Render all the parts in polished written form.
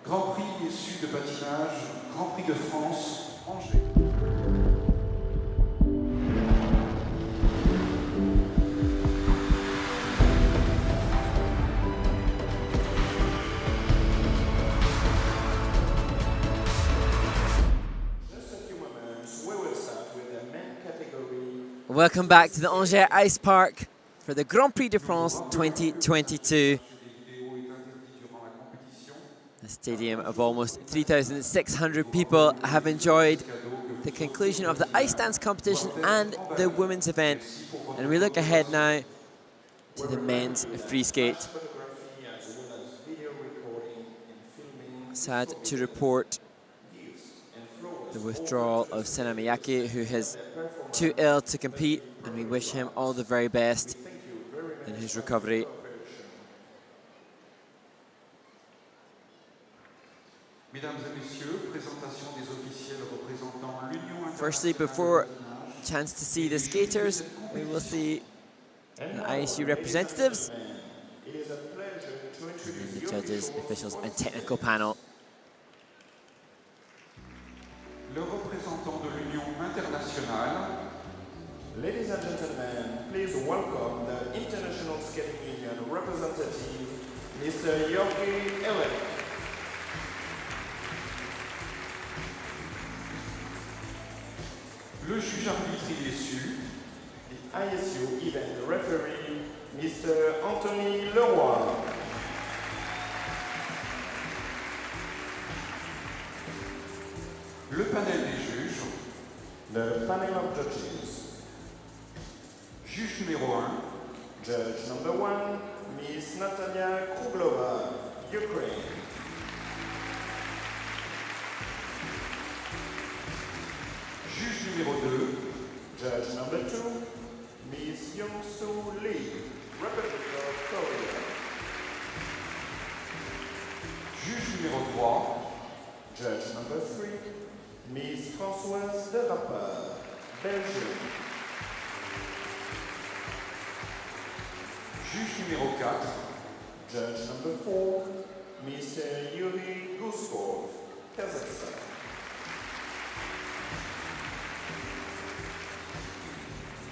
Grand Prix issu de patinage, Grand Prix de France, Angers. Welcome back to the Angers Ice Park for the Grand Prix de France 2022. A stadium of almost 3,600 people have enjoyed the conclusion of the ice dance competition and the women's event. And we look ahead now to the men's free skate. Sad to report the withdrawal of Senna Miyake, who is too ill to compete, and we wish him all the very best in his recovery. Firstly, before a chance to see the skaters, we will see the ISU representatives, and the judges, officials and technical panel. Le représentant de l'Union internationale. Ladies and gentlemen, please welcome the International Skating Union representative, Mr. Jorgi Elek. Le juge arbitre ISU. The ISU event referee, Mr. Anthony Leroy. Le panel des juges. The panel of judges. Juge numéro 1. Judge number 1, Miss Natalia Kruglova, Ukraine. Juge numéro 2. Judge number 2, Miss Young-Soo Lee, Republic of Korea. Juge numéro 3. Judge number 3, Miss Françoise de Rapper, Belgium. Juge numéro 4. Judge number 4, Mr. Yuri Guskov, Kazakhstan.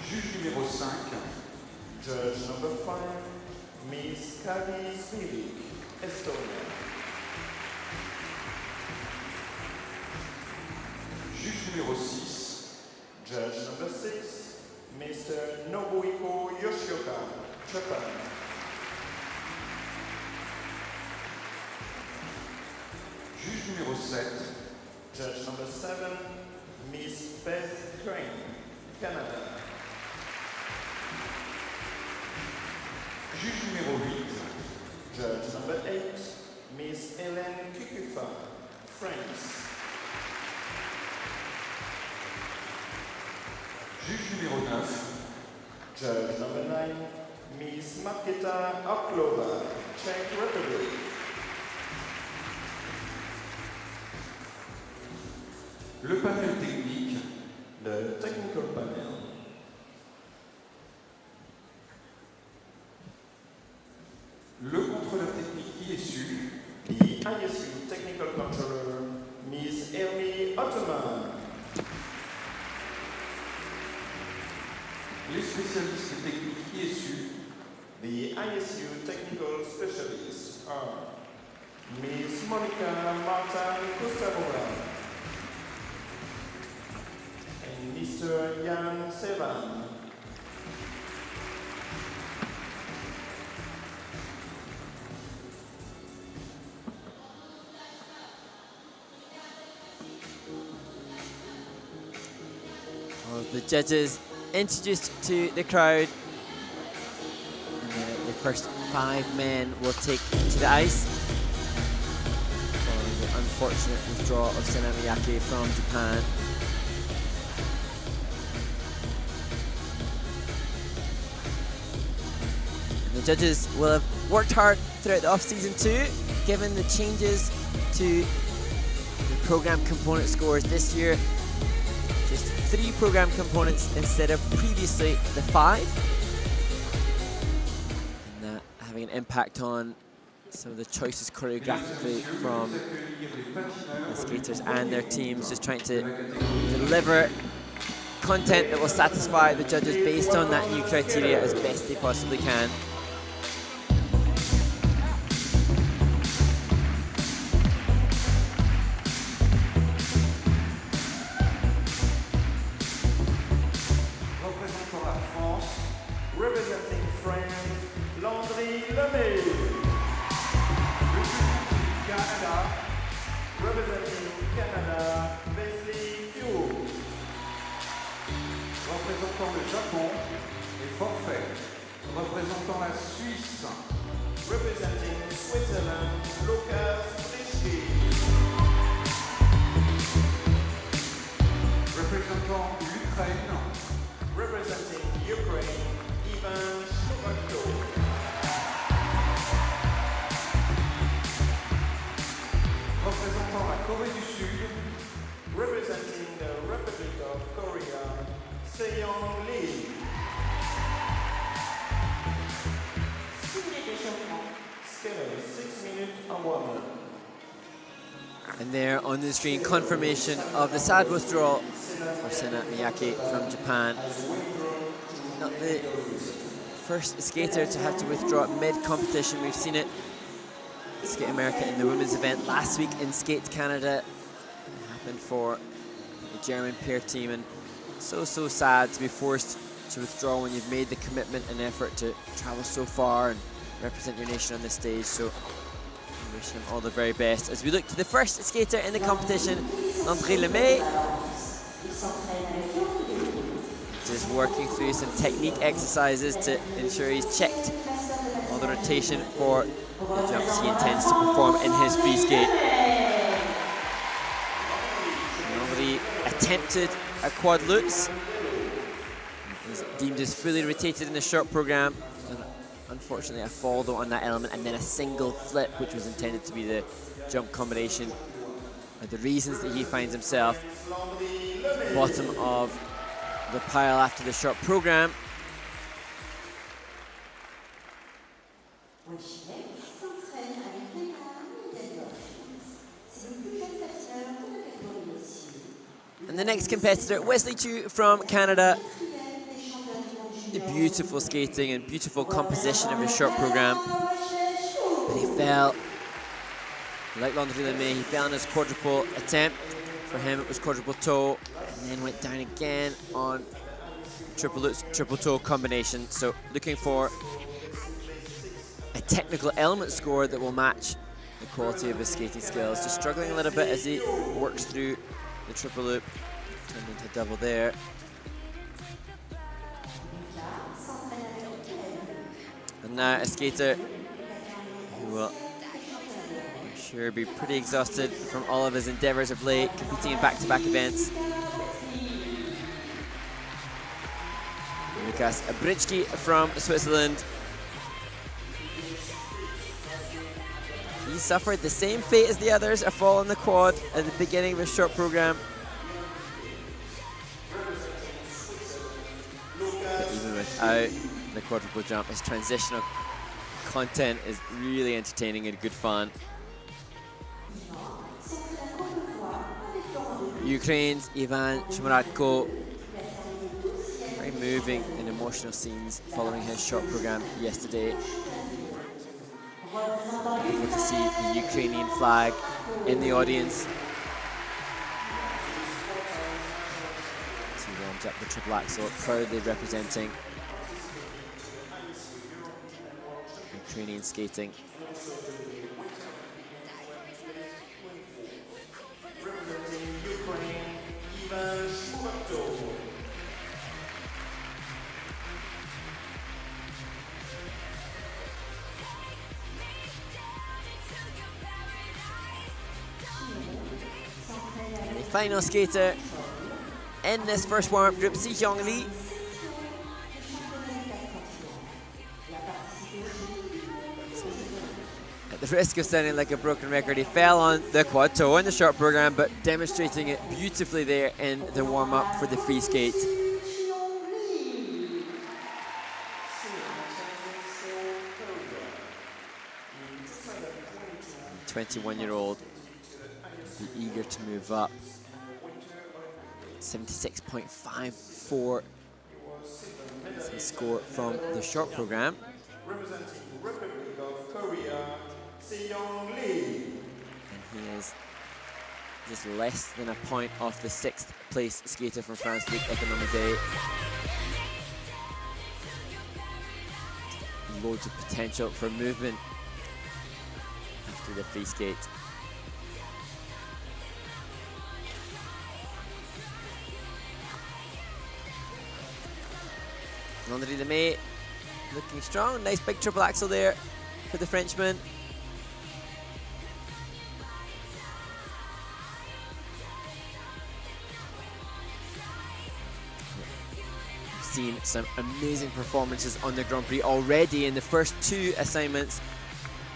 Juge numéro 5. Judge number 5, Miss Kadi Spivik, Estonia. Juge numéro 6. Judge number 6, Mr. Nobuhiko Yoshioka, Japan. Juge numéro 7. Judge number 7, Miss Beth Crane, Canada. Juge numéro 8. Judge number 8, Miss Hélène Kukufa, France. Juge numéro 9. Judge number 9, Miss Marketa Oklova, Czech Republic. Le panel technique. The technical panel. Le contrôleur technique ISU. The ISU technical controller, Miss Elmi Ottoman. Les spécialistes techniques ISU. The ISU technical specialists are Miss Monica Martin Kustavova and Mr. Jan Sevan. All of the judges introduced to the crowd. And the first 5 men will take to the ice following the unfortunate withdrawal of Senna Miyake from Japan. And the judges will have worked hard throughout the off-season too, given the changes to the program component scores this year. Just 3 program components instead of previously the 5. And that having an impact on some of the choices choreographically from the skaters and their teams, just trying to deliver content that will satisfy the judges based on that new criteria as best they possibly can. Representing France, Landry Lemay. Representing Canada, Wesley Pugh. Représentant le Japon et forfait. Représentant la Suisse. Representing Switzerland, Lukas Frischke. Représentant l'Ukraine. Representing Ukraine, Ivan Shubakto. Représentant la Corée du Sud. Representing the Republic of Korea, Seong Lee. Schedule 6 minutes a woman. And there on the screen, confirmation of the sad withdrawal for Sena Miyake from Japan. Not the first skater to have to withdraw mid-competition. We've seen it in Skate America in the women's event last week in Skate Canada. It happened for the German pair team, and so sad to be forced to withdraw when you've made the commitment and effort to travel so far and represent your nation on this stage. So we wish him all the very best as we look to the first skater in the competition, Landry Lemay. Just working through some technique exercises to ensure he's checked all the rotation for the jumps he intends to perform in his free skate. Landry attempted a quad lutz. He's deemed as fully rotated in the short program. Unfortunately, a fall though on that element, and then a single flip, which was intended to be the jump combination. Are the reasons that he finds himself bottom of the pile after the short program. And the next competitor, Wesley Chu from Canada. The beautiful skating and beautiful composition of his short program. But he fell, like Landry Lemay, he fell in his quadruple attempt. For him, it was quadruple toe, and then went down again on triple toe combination. So looking for a technical element score that will match the quality of his skating skills. Just struggling a little bit as he works through the triple loop. Turned into a double there. And now a skater who will, I'm sure, be pretty exhausted from all of his endeavors of late, competing in back-to-back events. Lukas Frischke from Switzerland. He suffered the same fate as the others, a fall on the quad at the beginning of his short program. But even without the quadruple jump, his transitional content is really entertaining and good fun. Ukraine's Ivan Shmuratko, very moving and emotional scenes following his short program yesterday. Able to see the Ukrainian flag in the audience. As he warms up the triple axel, proudly representing Ukrainian skating. Representing Ukraine, Ivan Shubakto. And the final skater in this first warm-up group, Seong Lee. At the risk of sounding like a broken record, he fell on the quad toe in the short program, but demonstrating it beautifully there in the warm-up for the free skate. In 2008, 21-year-old be eager to move up. 76.54 is his score from the short program. Representing Republic of Korea, Seyoung Lee. And he is just less than a point off the 6th place skater from France, Luc Economidé. Loads of potential for movement after the free skate. Landry Lemay looking strong. Nice big triple axel there for the Frenchman. We've seen some amazing performances on the Grand Prix already in the first 2 assignments,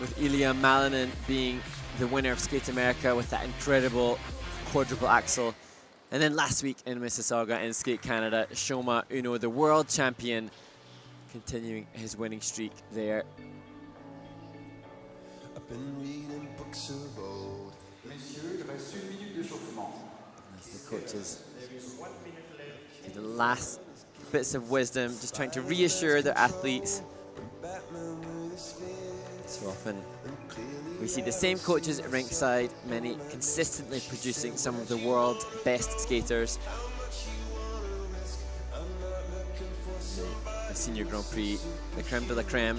with Ilya Malinin being the winner of Skate America with that incredible quadruple axel. And then last week in Mississauga in Skate Canada, Shoma Uno, the world champion, continuing his winning streak there. I've been reading books of old. Messieurs, il reste 1 minute d'échauffement. As the coaches do the last bits of wisdom, just trying to reassure their athletes. So often we see the same coaches at rinkside, many consistently producing some of the world's best skaters. The Senior Grand Prix, the creme de la creme.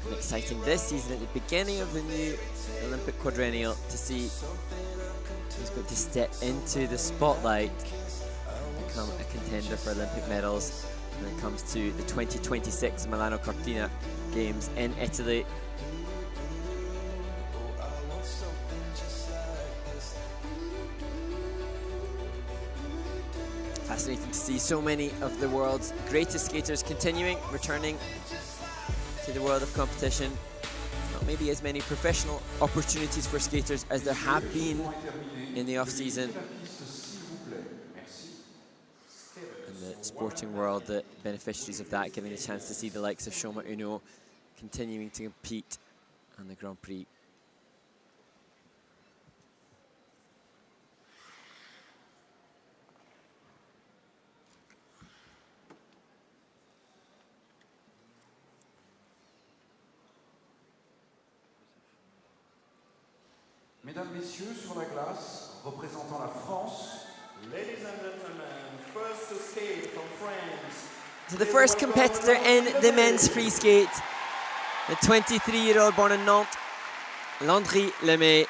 And exciting this season at the beginning of the new Olympic quadrennial to see who's going to step into the spotlight and become a contender for Olympic medals when it comes to the 2026 Milano Cortina Games in Italy. Fascinating to see so many of the world's greatest skaters returning to the world of competition. Not maybe as many professional opportunities for skaters as there have been in the off-season. And the sporting world, the beneficiaries of that, getting a chance to see the likes of Shoma Uno continuing to compete on the Grand Prix. Mesdames, Messieurs, sur la glace, représentant la France. Ladies and gentlemen, first to skate from France. So the first competitor in the men's free skate, the 23-year-old born in Nantes, Landry Lemay.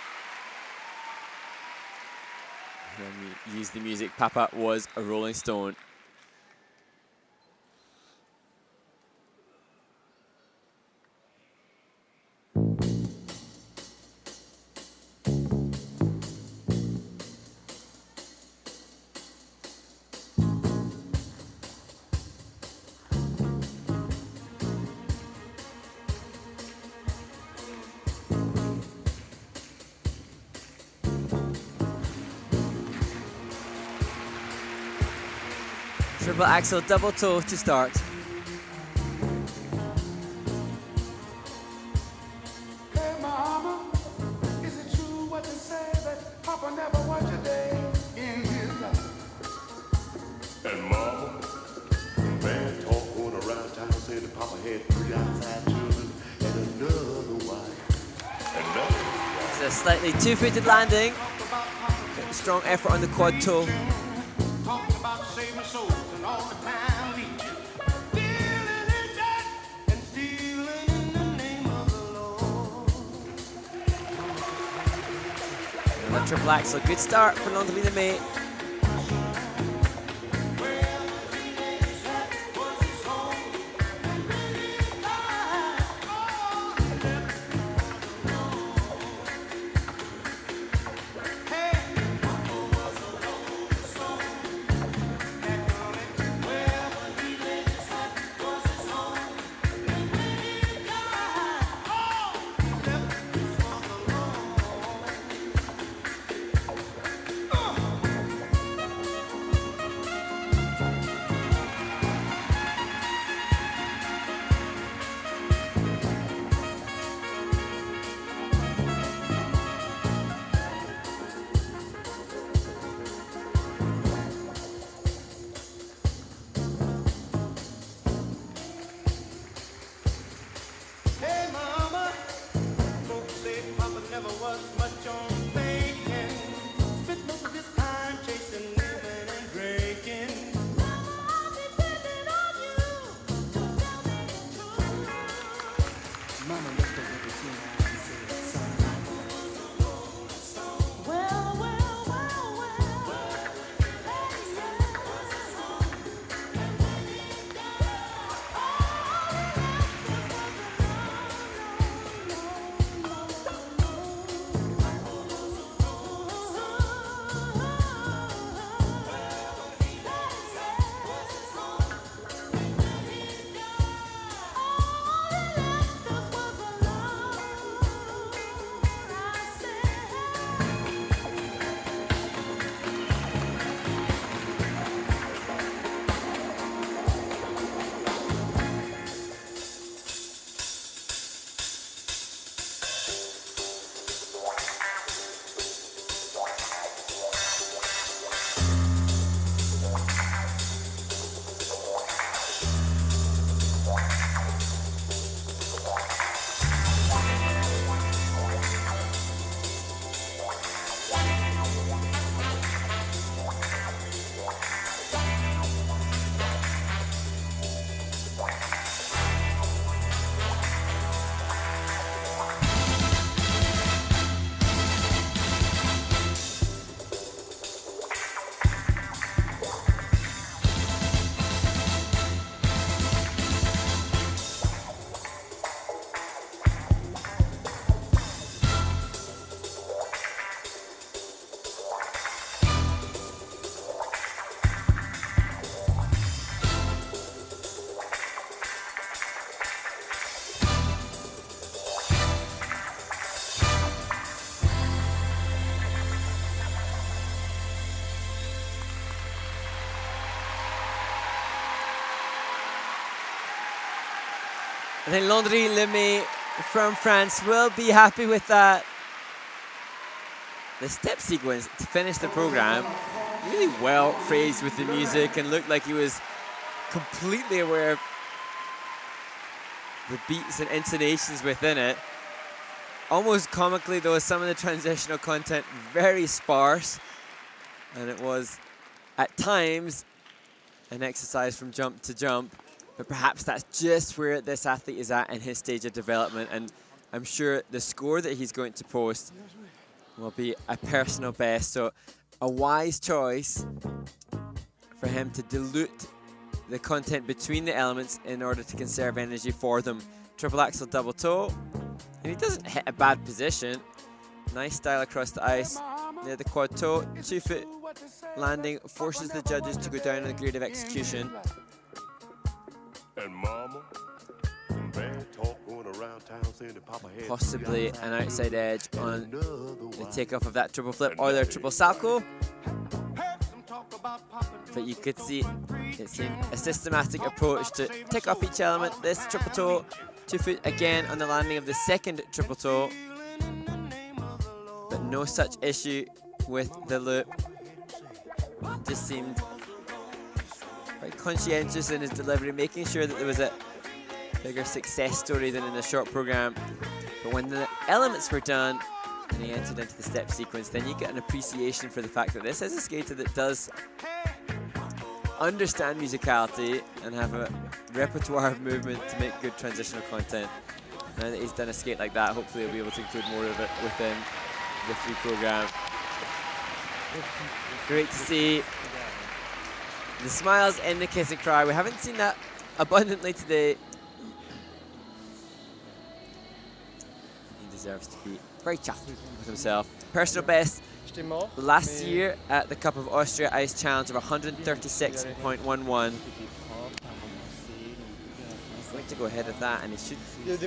When we use the music, Papa was a Rolling Stone. Triple axel, double toe to start. Hey mama, is it true what they say that Papa never watched a day in his life? And mama, the man talk going around town said that Papa had 3 outside children and another wife. It's a slightly two-footed landing. Strong effort on the quad toe. Talking about saving souls and all the time leeching. Dealing in debt and stealing in the name of the Lord. Another triple axel. Good start for Landry Lemay. I think Landry Lemay from France will be happy with that. The step sequence to finish the program, really well phrased with the music and looked like he was completely aware of the beats and intonations within it. Almost comically though, some of the transitional content very sparse, and it was at times an exercise from jump to jump, but perhaps that's just where this athlete is at in his stage of development, and I'm sure the score that he's going to post will be a personal best, so a wise choice for him to dilute the content between the elements in order to conserve energy for them. Triple axel double toe, and he doesn't hit a bad position. Nice style across the ice near the quad toe. 2 foot landing forces the judges to go down in the grade of execution. And mama, some bad talk going around town saying that Papa had Possibly an outside edge on the takeoff of that triple flip or their triple salchow. But you could see it's a systematic approach to take off each element. This triple toe, 2 foot again on the landing of the second triple toe. But no such issue with the loop. Just seemed quite conscientious in his delivery, making sure that there was a bigger success story than in the short program. But when the elements were done and he entered into the step sequence, then you get an appreciation for the fact that this is a skater that does understand musicality and have a repertoire of movement to make good transitional content. Now that he's done a skate like that, hopefully he'll be able to include more of it within the free program. Great to see the smiles and the kiss and cry. We haven't seen that abundantly today. He deserves to be very chuffed with himself. Personal best last year at the Cup of Austria Ice Challenge of 136.11. He's going to go ahead of that, and he should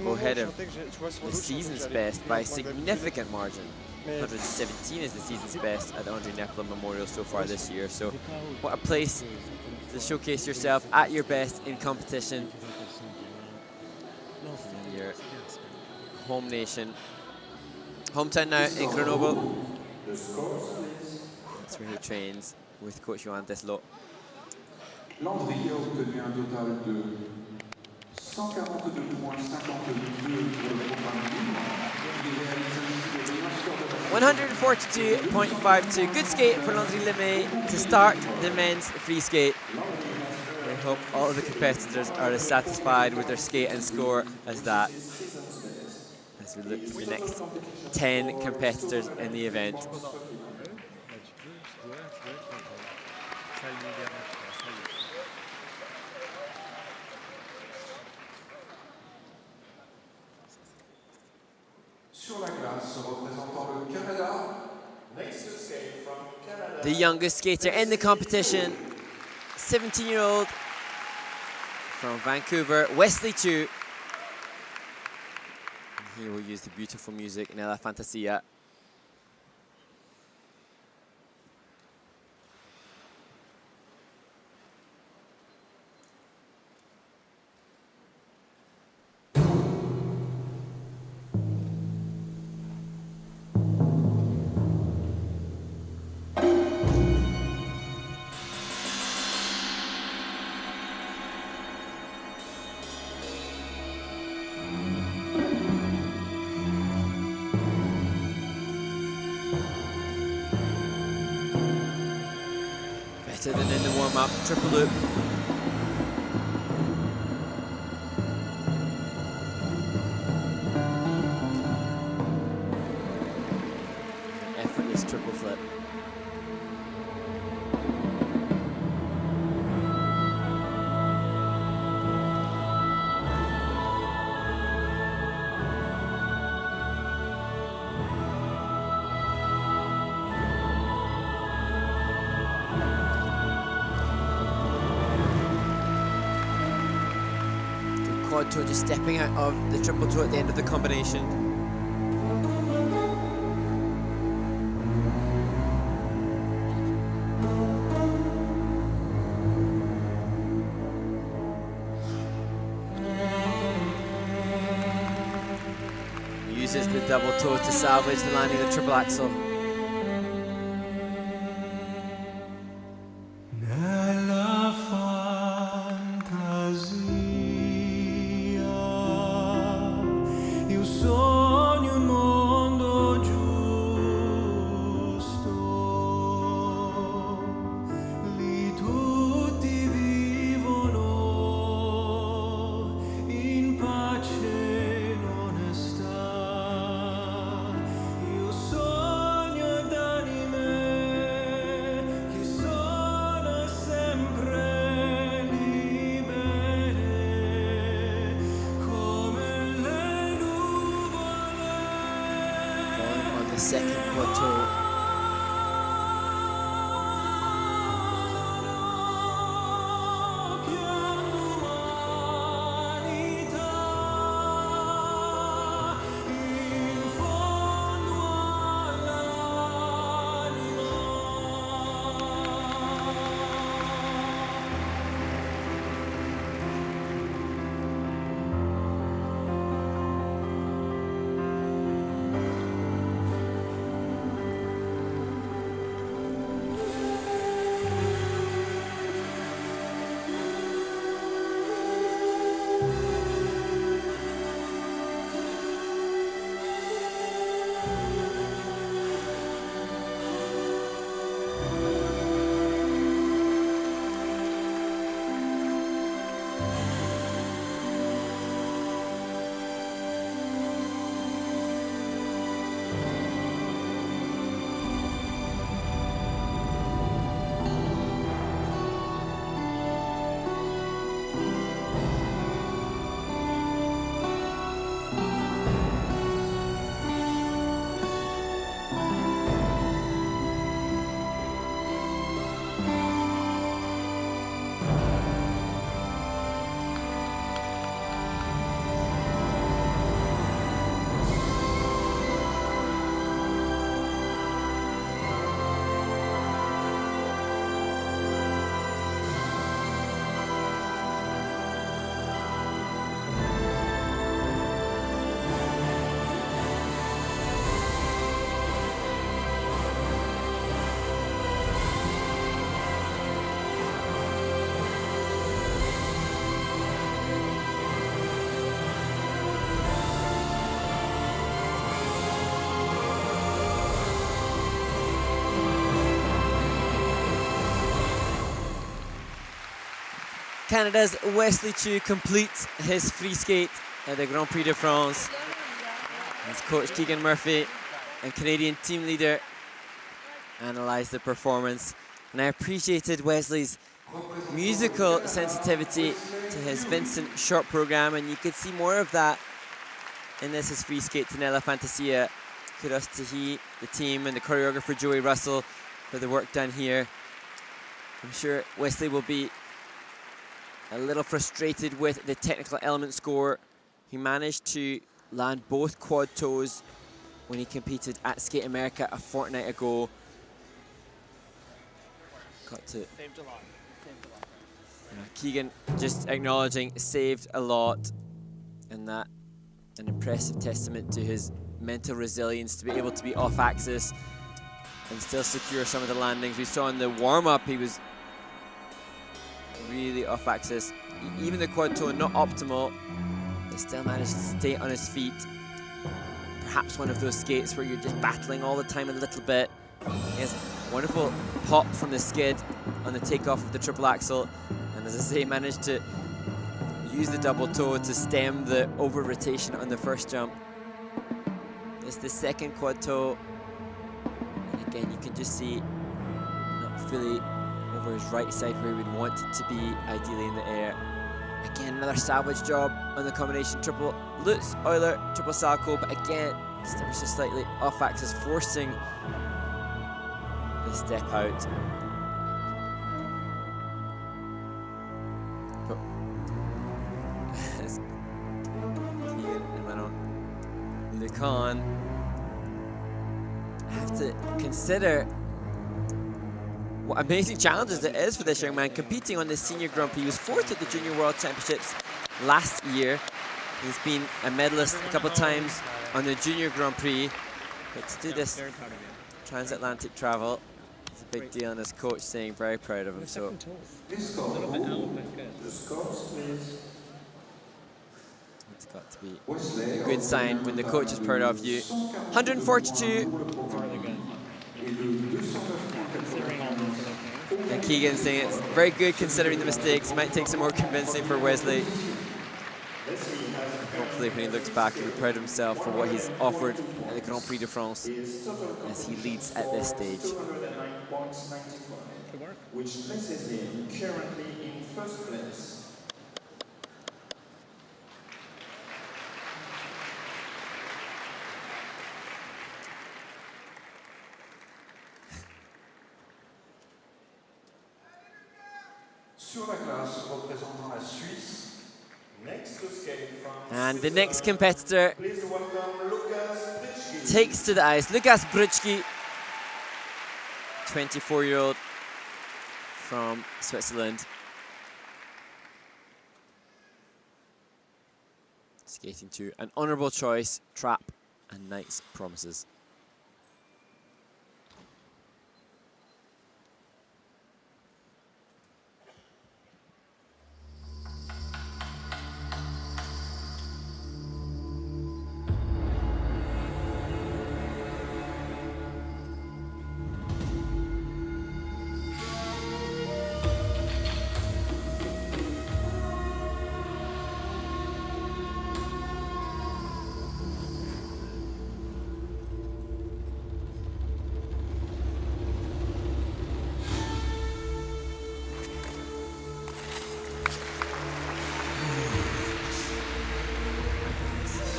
go ahead of the season's best by a significant margin. 117 is the season's best at the Andre Nepomuk Memorial so far this year. So what a place to showcase yourself at your best in competition in your home nation. Hometown now in Grenoble. That's where he trains with coach Johan Deslot. Landry a obtenu un total de 142 points 52 pour le programme libre. Il réalise ainsi le meilleur score de 142.52. Good skate for Landry Lemay to start the men's free skate. I hope all of the competitors are as satisfied with their skate and score as that, as we look to the next 10 competitors in the event. Sur la glace, représentant le Canada. Next to skate from Canada. The youngest skater in the competition, 17-year-old from Vancouver, Wesley Chu. He will use the beautiful music Nella Fantasia. Better than in the warm-up, triple loop. Effortless triple flip. Quad toe just stepping out of the triple toe at the end of the combination. the double toe to salvage the landing of the triple axel. Nella fantasia io sogno un mondo giusto, lì tutti vivono in pace e in onestà. Io sogno ad anime che sono sempre libere come le nuvole. Falling on the second quad toe. Che all'umanità in fondo all'anima. Canada's Wesley Chu completes his free skate at the Grand Prix de France. His coach Keegan Murphy and Canadian team leader analysed the performance, and I appreciated Wesley's musical sensitivity to his Vincent short program, and you could see more of that in this his free skate to Nella Fantasia. Kudos to the team, and the choreographer Joey Russell for the work done here. I'm sure Wesley will be a little frustrated with the technical element score. He managed to land both quad toes when he competed at Skate America a fortnight ago. Got to Saved a lot. Saved a lot. Keegan just acknowledging saved a lot, and that an impressive testament to his mental resilience to be able to be off axis and still secure some of the landings. We saw in the warm-up he was really off axis. Even the quad toe not optimal, but still managed to stay on his feet. Perhaps one of those skates where you're just battling all the time a little bit. He has a wonderful pop from the skid on the takeoff of the triple axel, and as I say, managed to use the double toe to stem the over rotation on the first jump. It's the second quad toe, and again you can just see not fully over his right side where he would want it to be, ideally in the air. Again, another salvage job on the combination triple Lutz, Euler, triple Salchow, but again, just ever so slightly off axis, forcing the step out. Keegan and Manon Lucan have to consider what amazing challenges it is for this young man competing on this senior Grand Prix. He was fourth at the Junior World Championships last year. He's been a medalist a couple of times on the Junior Grand Prix. But to do Yeah, this very proud of you. transatlantic travel, it's a big deal, and his coach saying very proud of him. The So second toe. Please A little bit call out, but good. the scores, please. it's got to be Wesley, a good sign when the coach is proud of you. 142, It's really good. Considering all those other things. and Keegan saying it's very good considering the mistakes. Might take some more convincing for Wesley. Hopefully when he looks back, he'll be proud of himself for what he's offered at the Grand Prix de France as he leads at this stage. 209.95, Good work. which places him currently in first place. Sur la glace représentant la Suisse, next to skate from And the next competitor please welcome Lukas Brycki. takes to the ice Lukas Brycki, 24-year-old from Switzerland. Skating to an honourable choice, trap, and nice promises.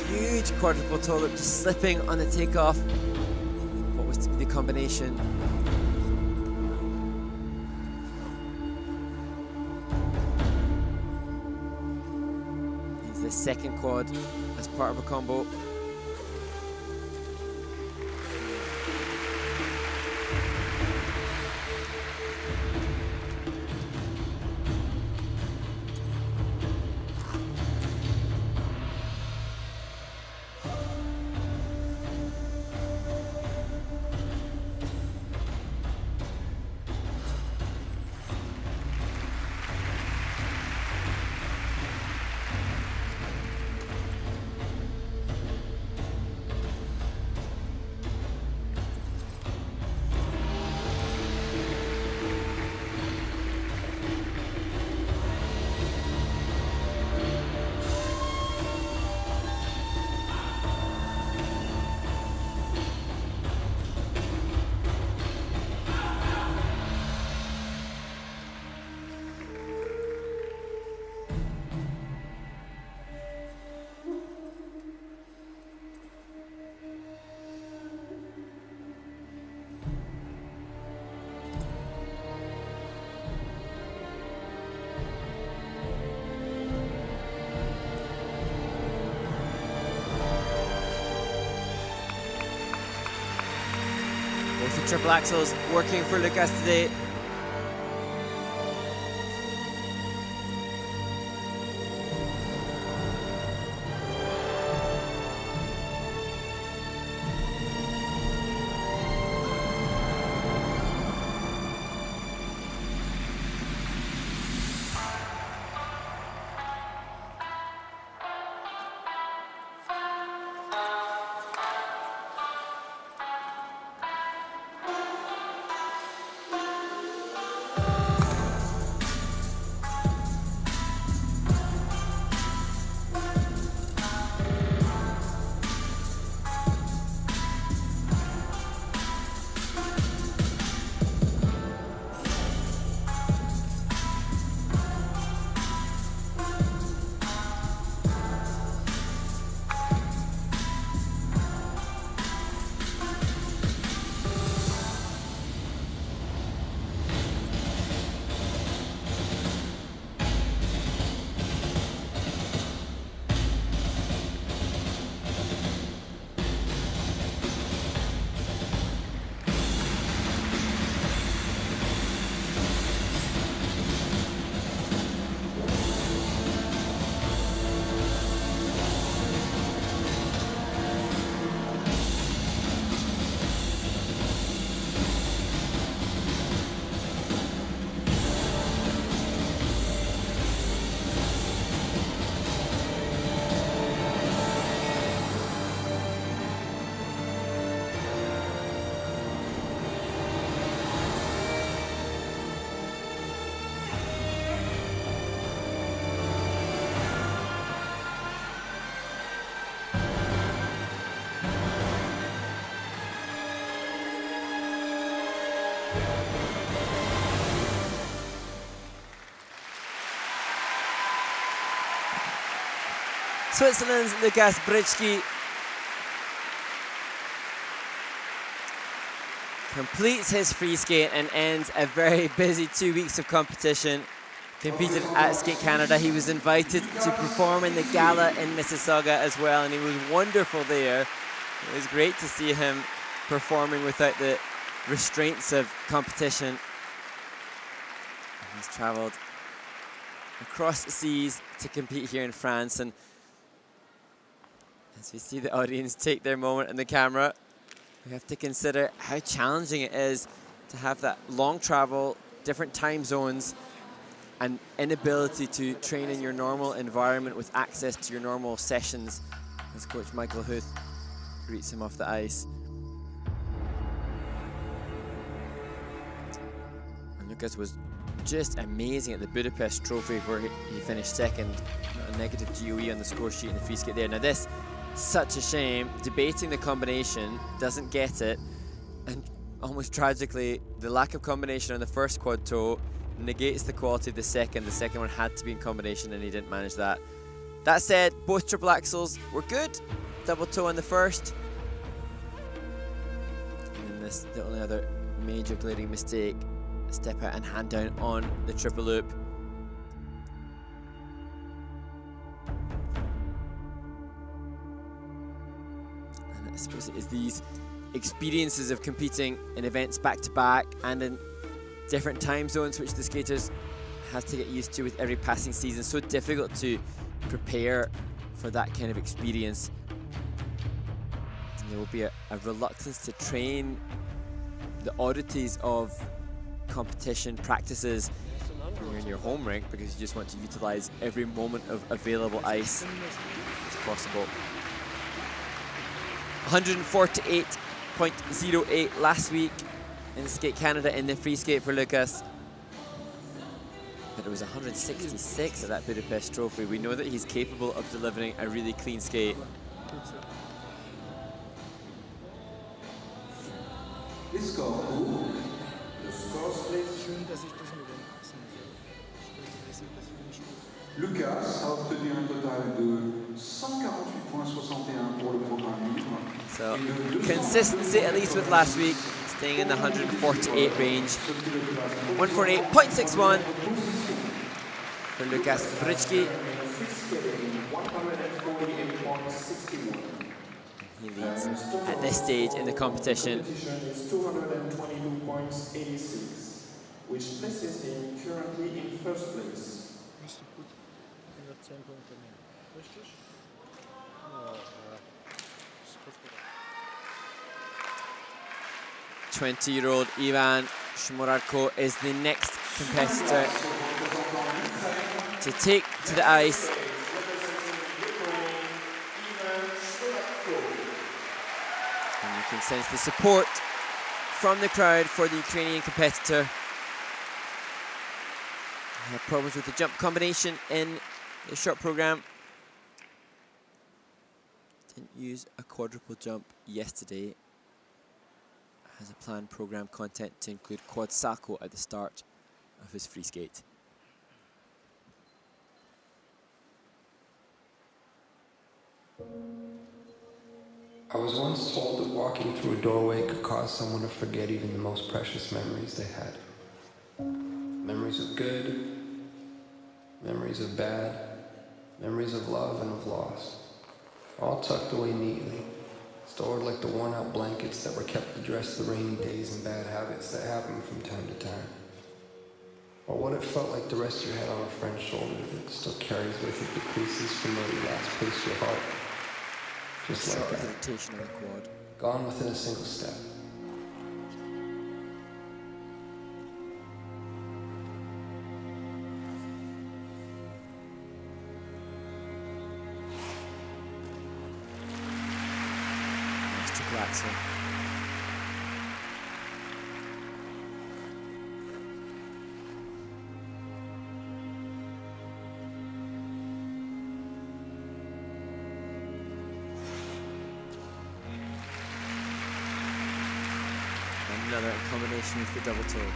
Huge quadruple toe look, just slipping on the takeoff. What was to be the combination? He's the second quad as part of a combo. Both the triple axels working for Lukas today. Switzerland's Lukas Brycki completes his free skate and ends a very busy 2 weeks of competition. Competed at Skate Canada. He was invited to perform in the gala in Mississauga as well, and he was wonderful there. It was great to see him performing without the restraints of competition. He's traveled across seas to compete here in France, and as we see the audience take their moment in the camera, we have to consider how challenging it is to have that long travel, different time zones, and inability to train in your normal environment with access to your normal sessions, as Coach Michael Huth greets him off the ice. And Lukas was just amazing at the Budapest Trophy, where he finished second, a negative GOE on the score sheet in the free skate there. Now this, such a shame, debating the combination, doesn't get it, and almost tragically, the lack of combination on the first quad toe negates the quality of the second. The second one had to be in combination and he didn't manage that. That said, both triple axels were good. Double toe on the first. And then this, the only other major glaring mistake, step out and hand down on the triple loop. And I suppose it is these experiences of competing in events back to back and in different time zones, which the skaters have to get used to with every passing season. So difficult to prepare for that kind of experience. And there will be a reluctance to train the oddities of competition practices when you're in your home rink, because you just want to utilize every moment of available ice as possible. 148.08 last week in Skate Canada in the free skate for Lukas. But it was 166 at that Budapest Trophy. We know that he's capable of delivering a really clean skate. Les scores pour The scores, please. Lukas a obtenu un total de 148,61 pour le programme libre. So consistency, at least with last week, staying in the 148 range. 148.61 for Lukas Brycki. He leads at this stage in the competition. Is 222.86, which places him currently in first place. 20-year-old Ivan Shmorarko is the next competitor to take to the ice. And you can sense the support from the crowd for the Ukrainian competitor. He had problems with the jump combination in the short program. Didn't use a quadruple jump yesterday. Has a planned program content to include quad salchow at the start of his free skate. I was once told that walking through a doorway could cause someone to forget even the most precious memories they had. Memories of good, memories of bad, memories of love and of loss, all tucked away neatly, stored like the worn-out blankets that were kept to dress the rainy days and bad habits that happen from time to time. Or what it felt like to rest your head on a friend's shoulder that still carries with it the creases from where you last placed your heart. Just like that. Rotation of the quad. Gone within a single step. Nice triple axel. Another combination with the double toe.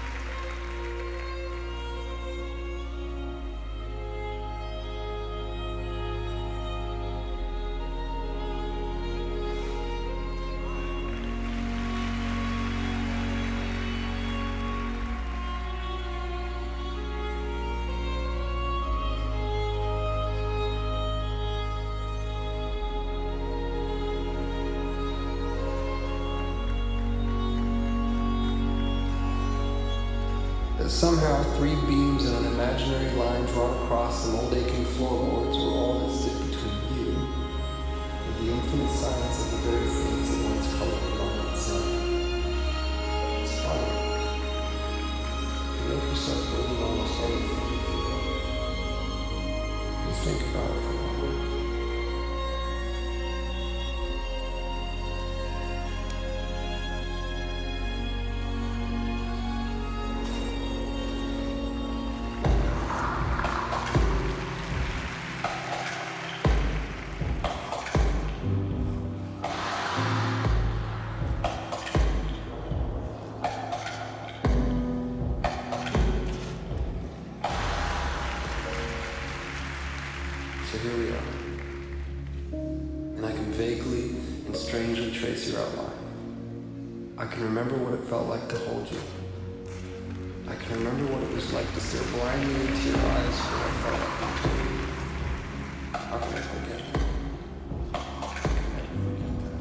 That somehow 3 beams and an imaginary line drawn across some old aching floorboards were all that stood between you and the infinite silence of the very things that once colored the moment sun. It's funny. You make yourself believe almost anything if you will. You think about it for a moment. So here we are. And I can vaguely and strangely trace your outline. I can remember what it felt like to hold you. I can remember what it was like to stare blindly into your eyes for what felt like an eternity. How can I forget that? I can never forget that.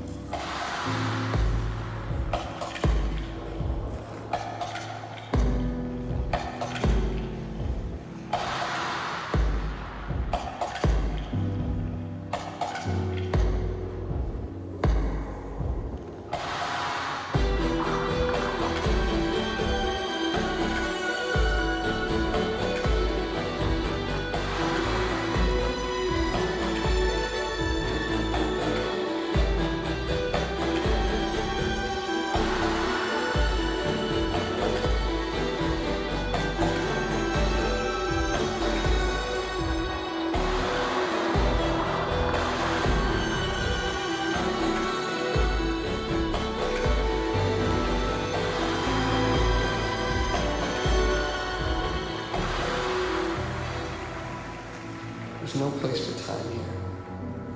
There's no place for time here.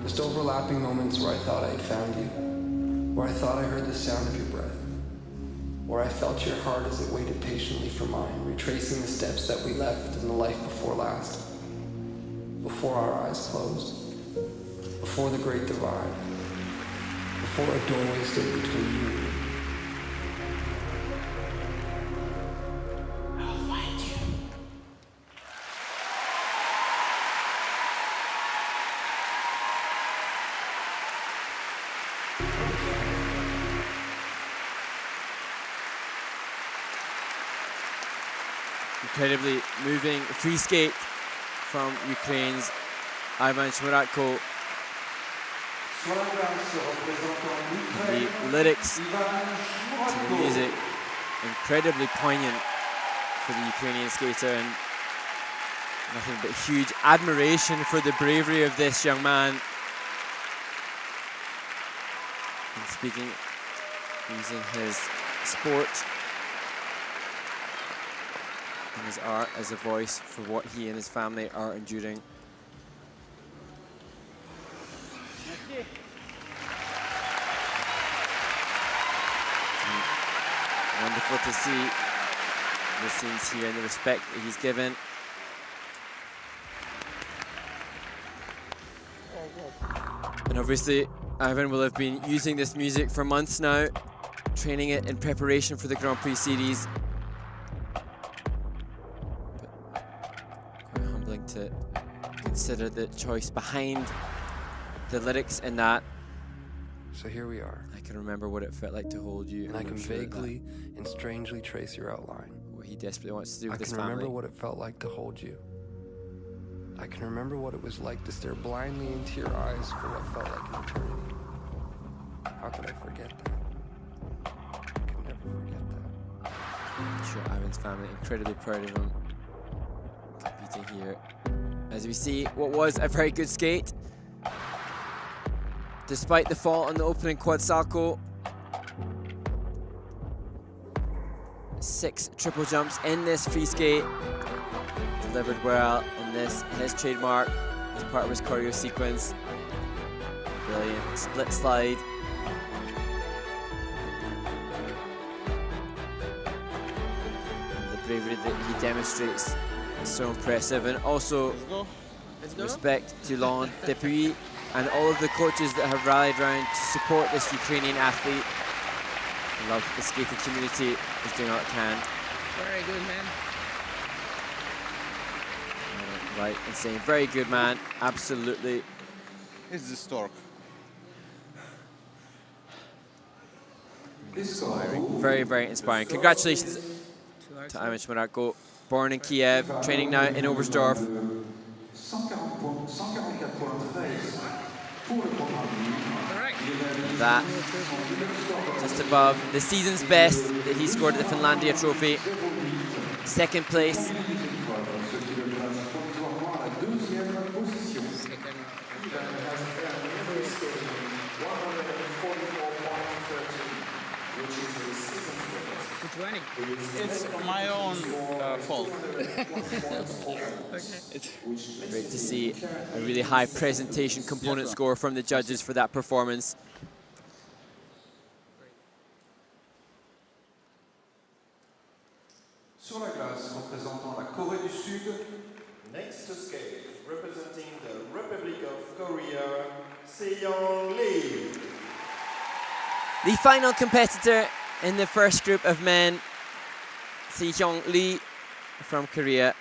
Just overlapping moments where I thought I'd found you, where I thought I heard the sound of your breath, where I felt your heart as it waited patiently for mine, retracing the steps that we left in the life before last, before our eyes closed, before the great divide, before a doorway stood between you and me. Incredibly moving free skate from Ukraine's Ivan Shmoratko. The lyrics to the music, incredibly poignant for the Ukrainian skater, and nothing but huge admiration for the bravery of this young man. And speaking, using his sport and his art as a voice for what he and his family are enduring. And wonderful to see the scenes here and the respect that he's given. And obviously, Ivan will have been using this music for months now, training it in preparation for the Grand Prix series. Quite humbling to consider the choice behind the lyrics in that. So here we are. I can remember what it felt like to hold you. And I can I'm sure vaguely and strangely trace your outline. what he desperately wants to do I with his can family. remember what it felt like to hold you. I can remember what it was like to stare blindly into your eyes for what felt like an eternity. How could I forget that? I could never forget that. I'm sure Ivan's family incredibly proud of him competing here. As we see what was a very good skate. Despite the fall on the opening quad salto, 6 triple jumps in this free skate. Delivered well, and this his trademark as part of his choreo sequence. Brilliant split slide. And the bravery that he demonstrates is so impressive, and also respect to Laurent Depuis and all of the coaches that have rallied around to support this Ukrainian athlete. I love the skating community is doing all it can. Very good, man. right in saying very good, man. Absolutely. It's the stork. Very, very inspiring. Congratulations to Amish Marako. Born in Kiev, training now in Oberstdorf. 144 points 13 pour le programme. That just above the season's best that he scored at the Finlandia Trophy. Second place. It's my own fault. Great to see a really high presentation component score from the judges for that performance. Sur la glace, représentant la Corée du Sud. Next to skate, representing the Republic of Korea, Seyoung Lee. The final competitor in the first group of men, Seyoung Lee from Korea.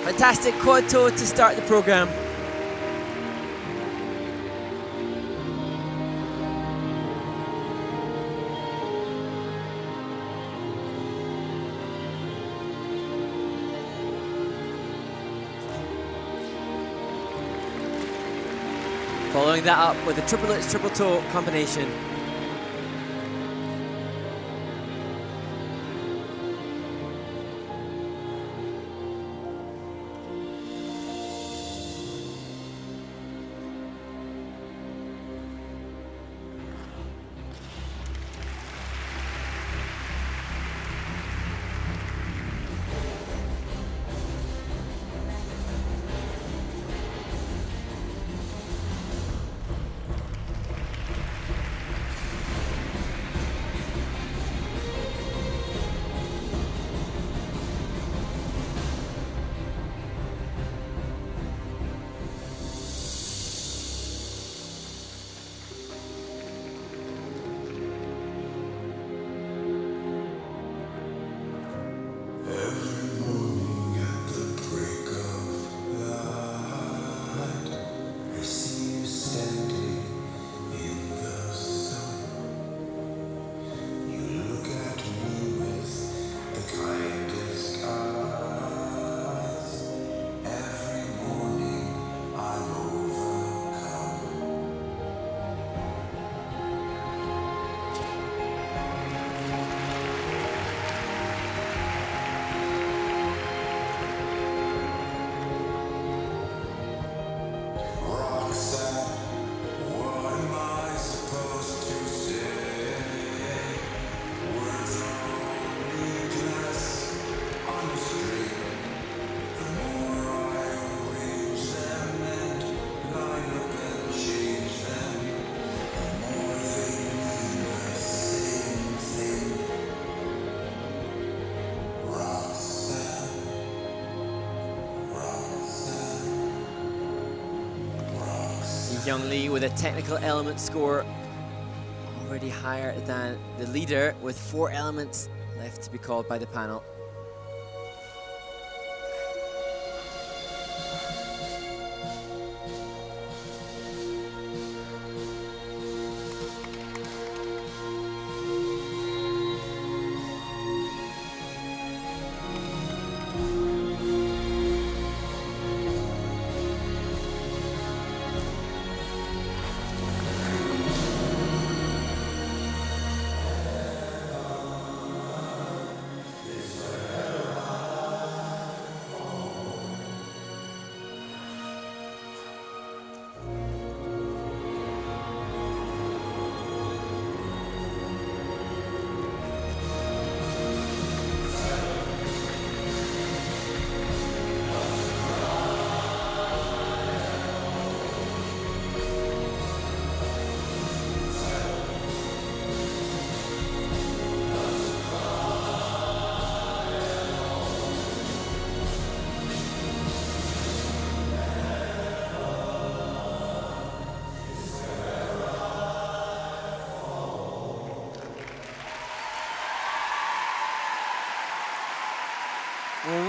Fantastic quad toe to start the program. Following that up with a triplets triple toe combination. Seyoung Lee with a technical element score already higher than the leader, with 4 elements left to be called by the panel.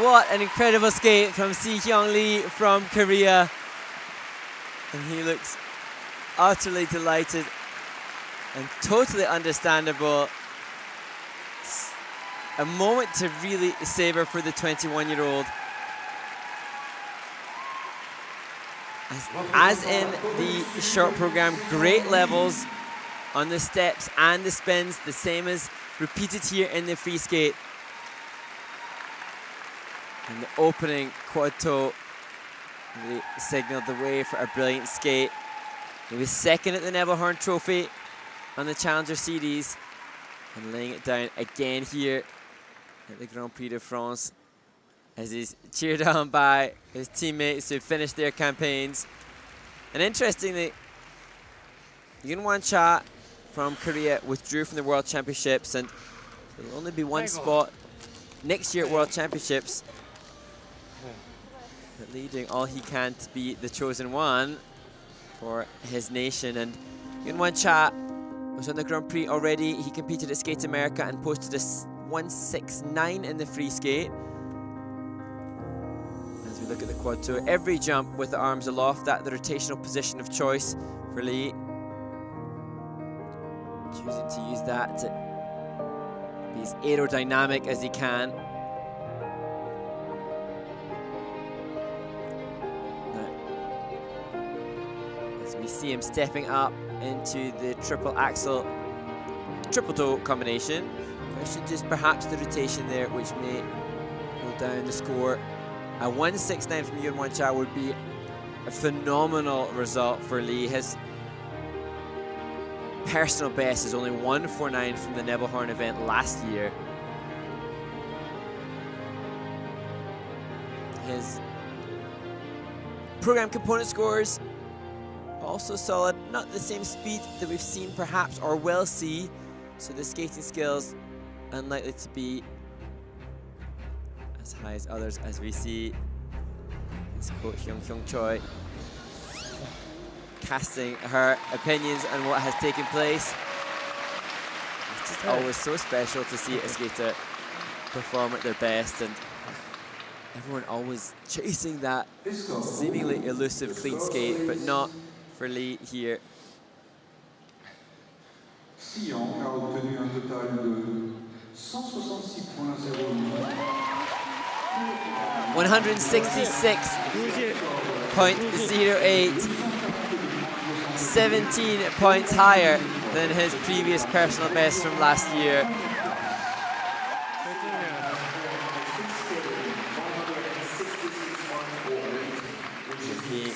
What an incredible skate from Si Hyung Lee from Korea. And he looks utterly delighted and totally understandable. A moment to really savor for the 21-year-old. As in the short program, great levels on the steps and the spins, the same as repeated here in the free skate. And the opening quad toe really signaled the way for a brilliant skate. He was second at the Neville Horn Trophy on the Challenger Series and laying it down again here at the Grand Prix de France as he's cheered on by his teammates who finished their campaigns. And interestingly, Yoonwon Cha from Korea withdrew from the World Championships, and there will only be one spot next year at World Championships. But Lee doing all he can to be the chosen one for his nation. And Yoonwon Cha was on the Grand Prix already. He competed at Skate America and posted a 169 in the free skate. As we look at the quad toe, every jump with the arms aloft, that the rotational position of choice for Lee. Choosing to use that to be as aerodynamic as he can. As we see him stepping up into the triple axel, triple toe combination. Question just perhaps the rotation there, which may go down the score. A 169 from Yoonwon Cha would be a phenomenal result for Lee. His personal best is only 149 from the Neville Horn event last year. His program component scores also solid, not the same speed that we've seen perhaps or will see, so the skating skills unlikely to be as high as others, as we see his coach Hyung Choi casting her opinions on what has taken place. It's just always so special to see a skater perform at their best, and everyone always chasing that seemingly elusive clean skate, but not for Lee here. Sion a obtenu un total de 166.08. 166.08, 17 points higher than his previous personal best from last year. He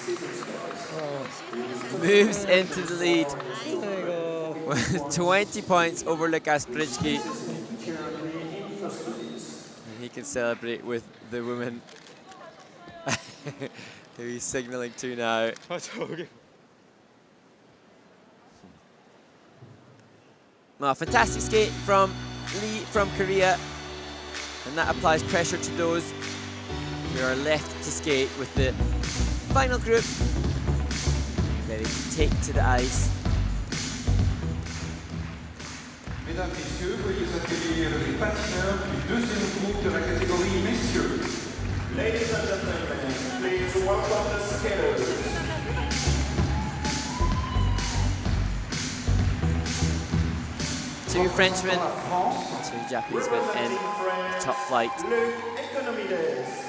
moves into the lead with 20 points over Lukas Brycki. He can celebrate with the woman who he's signaling to now. Well, fantastic skate from Lee from Korea, and that applies pressure to those who are left to skate with the final group ready to take to the ice. Mesdames, Messieurs, veuillez accueillir les patineurs du deuxième groupe de la catégorie messieurs. Ladies and gentlemen, please welcome the skaters. Two Frenchmen, two Japanese men in the top flight. Luc Economides.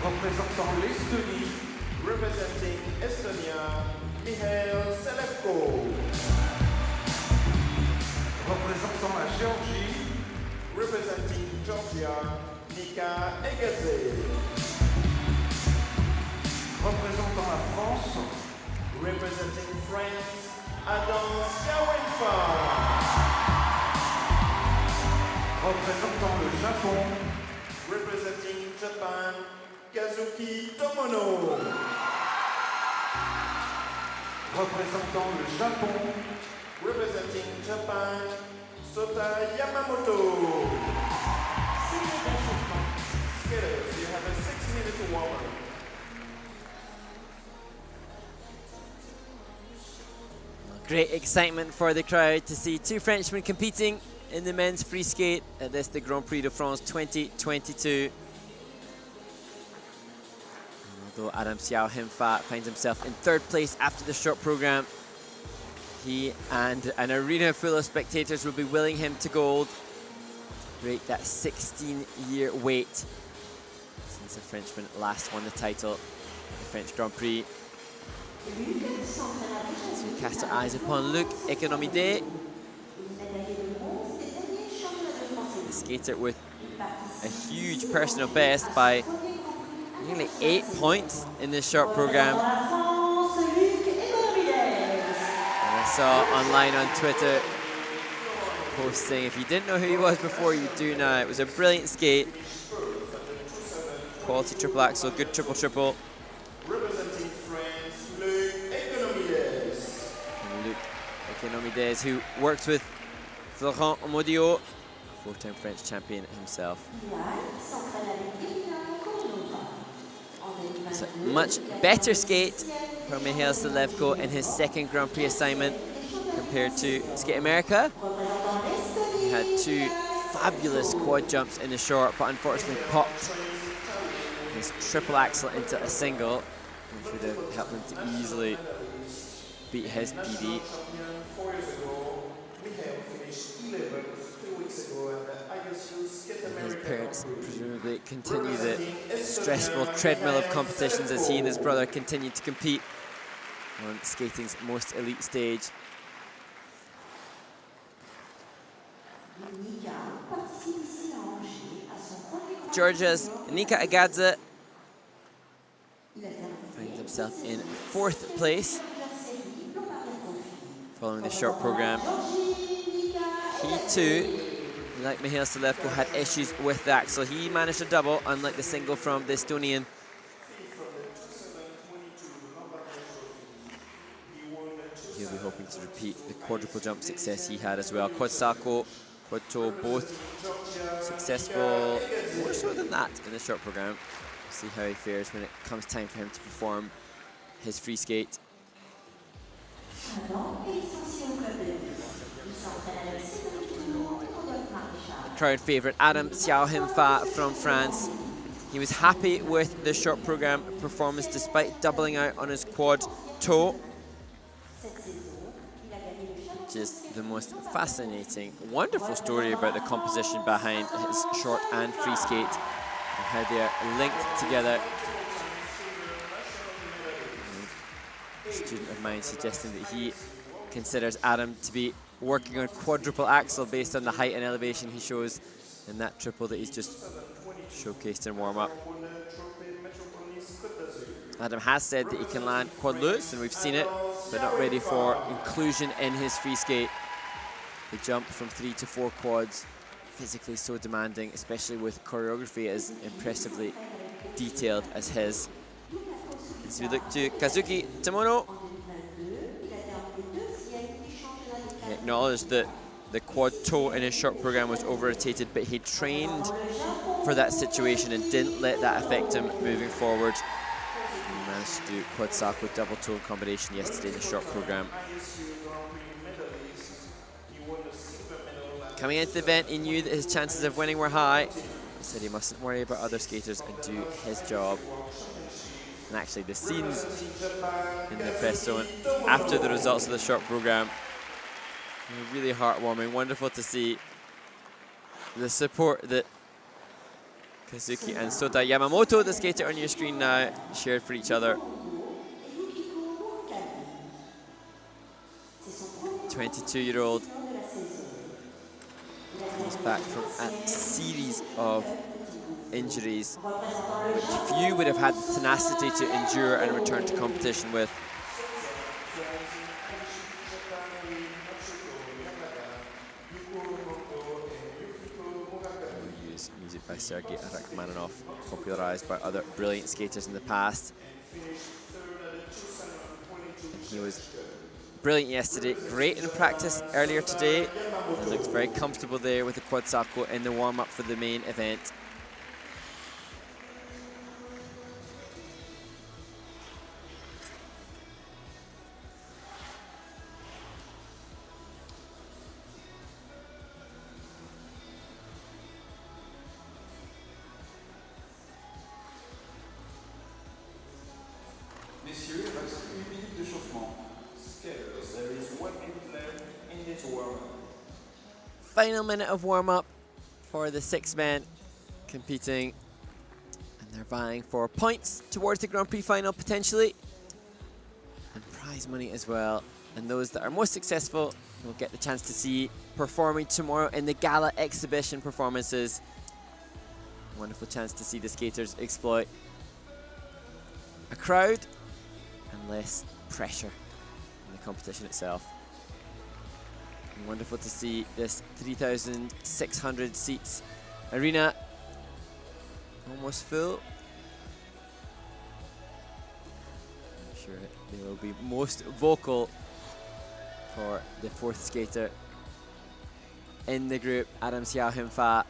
Représentant l'Estonie, Representing Estonia, Mihail Selevko. représentant la Géorgie, Representing Georgia, Nika Egedze. représentant la France, Representing France, Adam Schawenfer. représentant le Japon, Representing Japan, Kazuki Tomono. représentant le Japon, Representing Japan, Sota Yamamoto. Skaters, you have a 6-minute warm-up. Great excitement for the crowd to see two Frenchmen competing in the men's free skate at this, the Grand Prix de France 2022. Although Adam Xiao Him-Fa finds himself in 3rd place after the short program, he and an arena full of spectators will be willing him to gold, break that 16-year wait since the Frenchman last won the title at the French Grand Prix. So we cast our eyes upon Luc Economidis, the skater with a huge personal best by nearly 8 points in this short program. And I saw online on Twitter posting, if you didn't know who he was before, you do now. It was a brilliant skate. Quality triple axel, good triple-triple. Representing France, Luc Economides. Luc Economides, who works with Florent Omodio, 4-time French champion himself. It's a much better skate for Mihail Selevko in his 2nd Grand Prix assignment compared to Skate America. He had 2 fabulous quad jumps in the short, but unfortunately popped his triple axel into a single, which would have helped him to easily beat his PB. 4 years ago, Mihail finished 11th 2 weeks ago, and His parents presumably continue the stressful treadmill of competitions as he and his brother continue to compete on skating's most elite stage. Georgia's Nika Agadze finds himself in 4th place following the short program. He too, like Mihail Selevko, had issues with the axle. He managed a double, unlike the single from the Estonian. He'll be hoping to repeat the quadruple jump success he had as well. Quad salto, quad toe, both successful, more so than that in the short program. We'll see how he fares when it comes time for him to perform his free skate. Crowd favourite Adam Xiao Him-Fa from France. He was happy with the short program performance despite doubling out on his quad toe. Just the most fascinating, wonderful story about the composition behind his short and free skate and how they are linked together. A student of mine suggesting that he considers Adam to be working on quadruple axel based on the height and elevation he shows in that triple that he's just showcased in warm-up. Adam has said that he can land quad loops, and we've seen it, but not ready for inclusion in his free skate. The jump from 3 to 4 quads, physically so demanding, especially with choreography as impressively detailed as his. As we look to Kazuki Tamono, he acknowledged that the quad toe in his short program was over-rotated, but he trained for that situation and didn't let that affect him moving forward. He managed to do quad salto with double toe combination yesterday in the short program. Coming into the event, he knew that his chances of winning were high. He said he mustn't worry about other skaters and do his job. And actually, the scenes in the press zone after the results of the short program were really heartwarming. Wonderful to see the support that Kazuki and Sota Yamamoto, the skater on your screen now, shared for each other. 22-year-old comes back from a series of injuries which few would have had the tenacity to endure and return to competition with. We'll use music by Sergei Rachmaninoff, popularized by other brilliant skaters in the past. And he was brilliant yesterday, great in practice earlier today, and looks very comfortable there with the quad salto in the warm-up for the main event. Final minute of warm-up for the 6 men competing, and they're vying for points towards the Grand Prix final potentially, and prize money as well. And those that are most successful will get the chance to see performing tomorrow in the gala exhibition performances. Wonderful chance to see the skaters exploit a crowd and less pressure in the competition itself. And wonderful to see this 3,600 seats arena almost full. I'm sure they will be most vocal for the 4th skater in the group, Adam Xiao Him-Fa.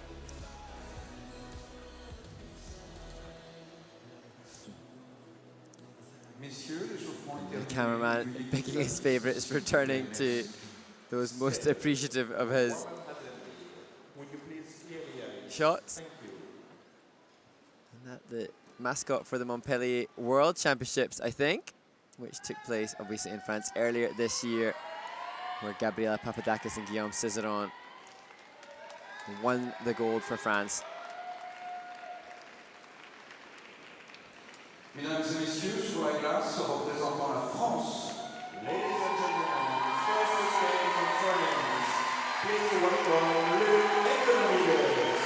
The cameraman picking his favourites, returning to those most appreciative of his shots. And that the mascot for the Montpellier World Championships, I think, which took place obviously in France earlier this year, where Gabriela Papadakis and Guillaume Cizeron won the gold for France. Mesdames et messieurs, sur la glace, représentant la France. Ladies and gentlemen, first to skate from France, please welcome Luc Economides.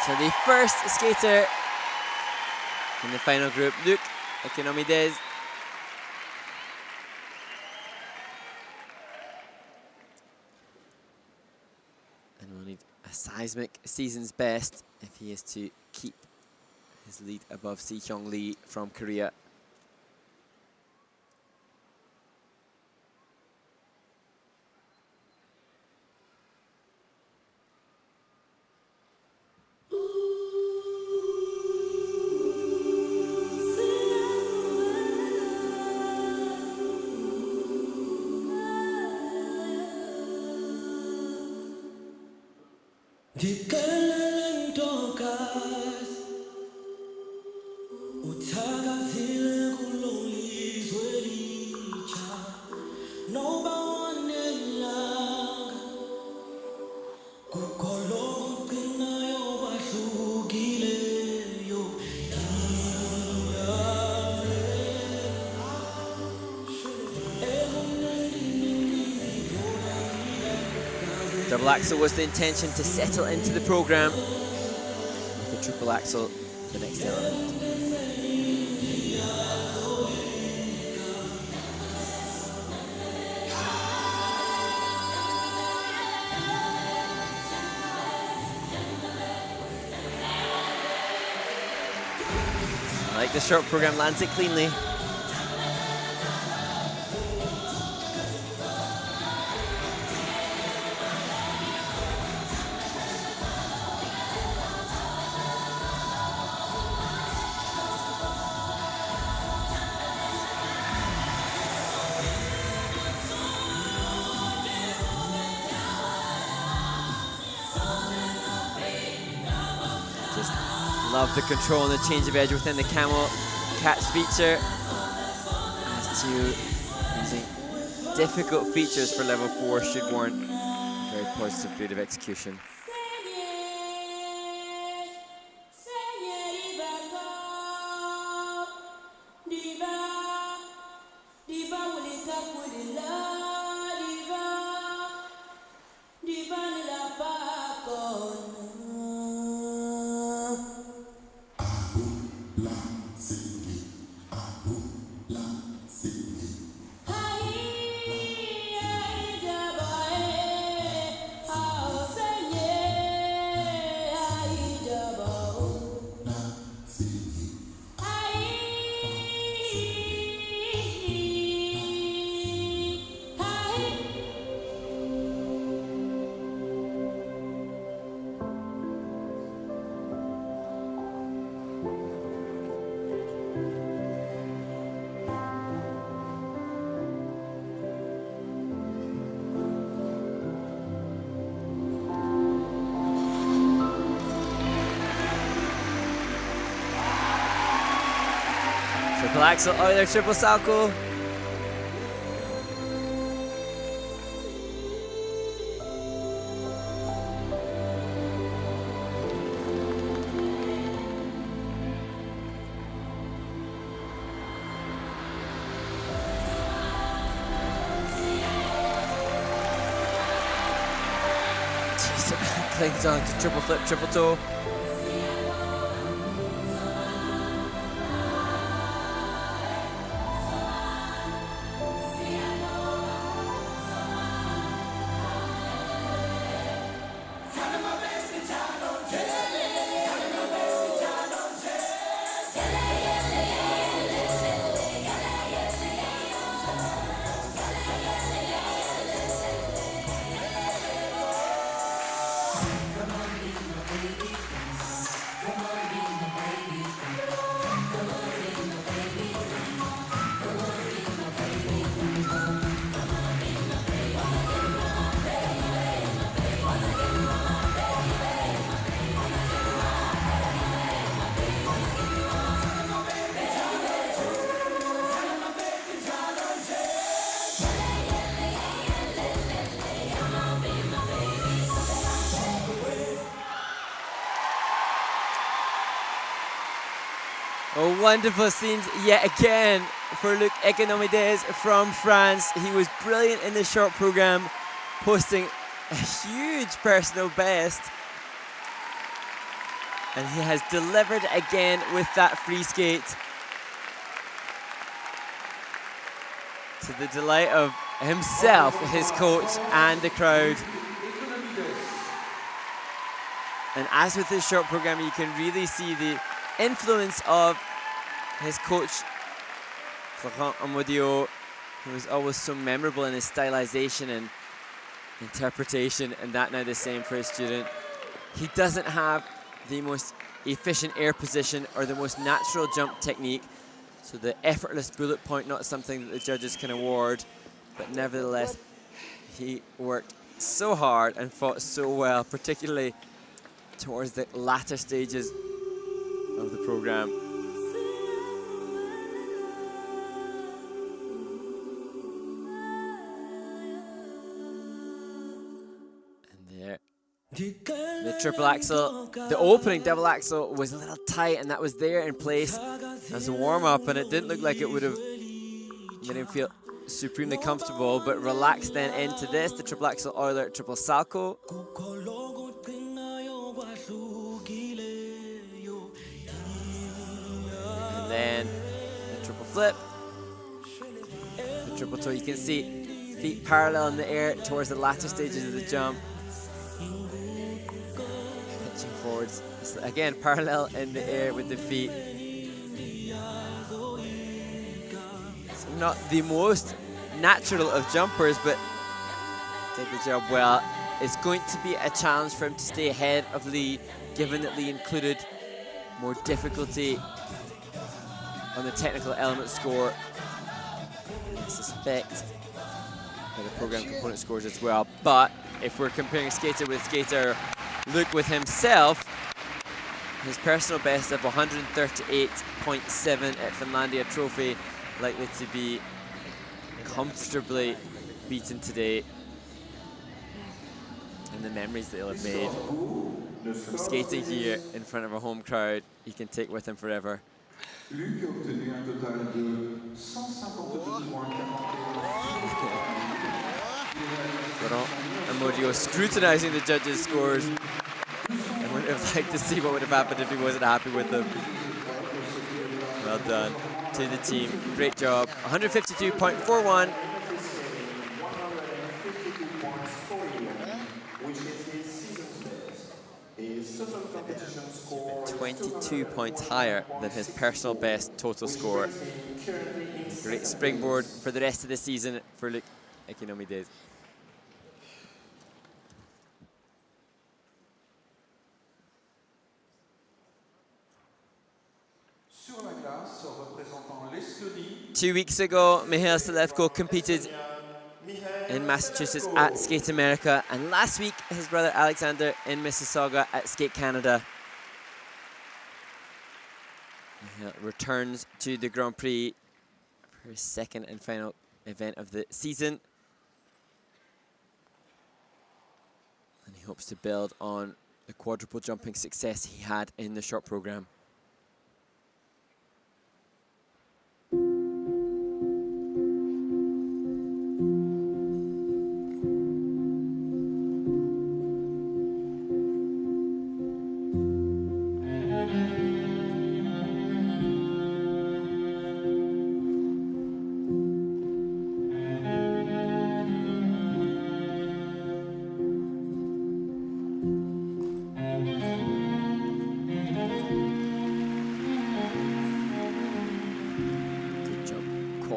So the first skater in the final group, Luc Economides. And we'll need a seismic season's best if he is to keep his lead above Si-Hyung Lee from Korea. Double axel was the intention to settle into the program. With the triple axel, the next element. I like the short program, lands it cleanly. Love the control and the change of edge within the camel catch feature. As to using difficult features for level 4 should warrant very positive period of execution. Triple axel, Euler, triple salchow. things on to triple flip, triple toe. Oh, wonderful scenes yet again for Luc Economides from France. He was brilliant in the short program, posting a huge personal best. And he has delivered again with that free skate, to the delight of himself, his coach, and the crowd. And as with his short program, you can really see the influence of his coach, Florent Amodio, who was always so memorable in his stylization and interpretation, and that now the same for his student. He doesn't have the most efficient air position or the most natural jump technique, so the effortless bullet point, not something that the judges can award, but nevertheless, he worked so hard and fought so well, particularly towards the latter stages of the program. And there, the triple axel, the opening double axel was a little tight, and that was there in place as a warm-up, and it didn't look like it would have made him feel supremely comfortable, but relaxed then into this, the triple axel Euler, triple salto. And then the triple flip, the triple toe. You can see feet parallel in the air towards the latter stages of the jump. Pitching forwards. So again, parallel in the air with the feet. So not the most natural of jumpers, but did the job well. It's going to be a challenge for him to stay ahead of Lee, given that Lee included more difficulty on the technical element score. I suspect for the program component scores as well. But if we're comparing skater with skater, Luc with himself, his personal best of 138.7 at Finlandia Trophy, likely to be comfortably beaten today. And the memories that he'll have made from skating here in front of a home crowd, he can take with him forever. Luc a obtenu un total de 152 points. Florent Amodio scrutinizing the judges' scores. I would have liked to see what would have happened if he wasn't happy with them. Well done to the team. Great job. 152.41. Which is his season's best. His total competition score 22 points higher than his personal best total score. Great springboard for the rest of the season for Luc Economides. Sur la glace, représentant l'Estonie. 2 weeks ago, Mihail Selevko competed in Massachusetts at Skate America, and last week his brother Alexander in Mississauga at Skate Canada. Mihail returns to the Grand Prix for his second and final event of the season. And he hopes to build on the quadruple jumping success he had in the short program.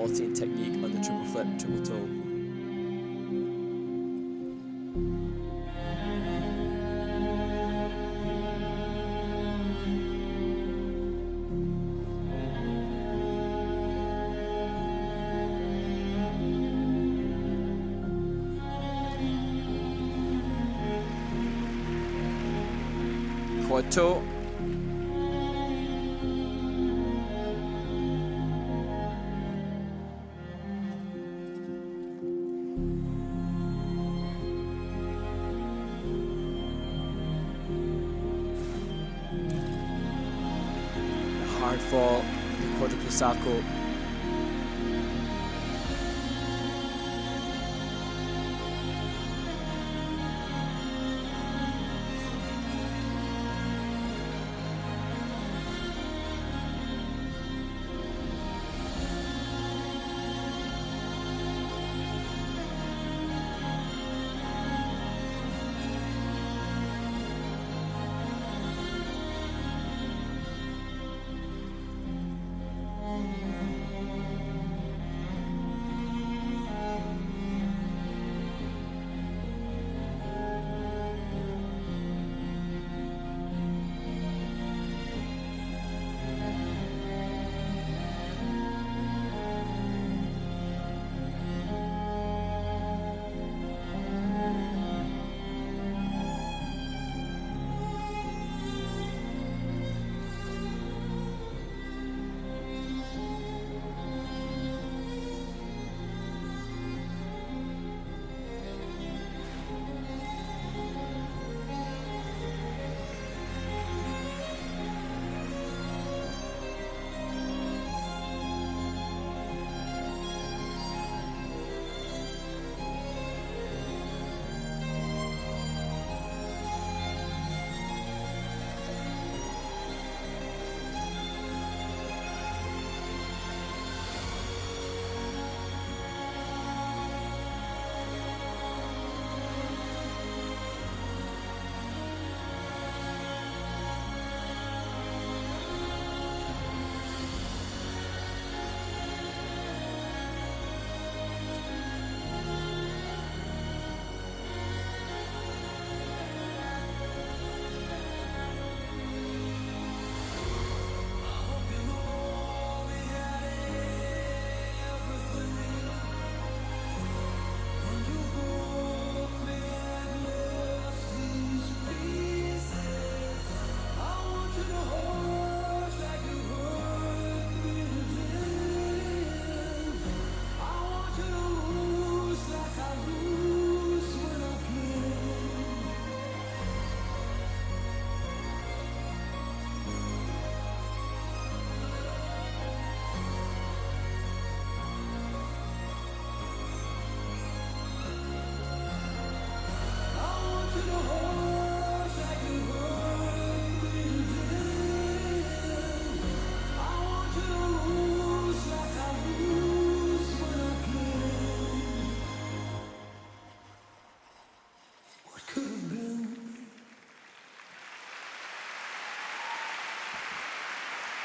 quality and technique on the triple flip, triple toe. Quad toe. Hard fall, the quadruple sacco.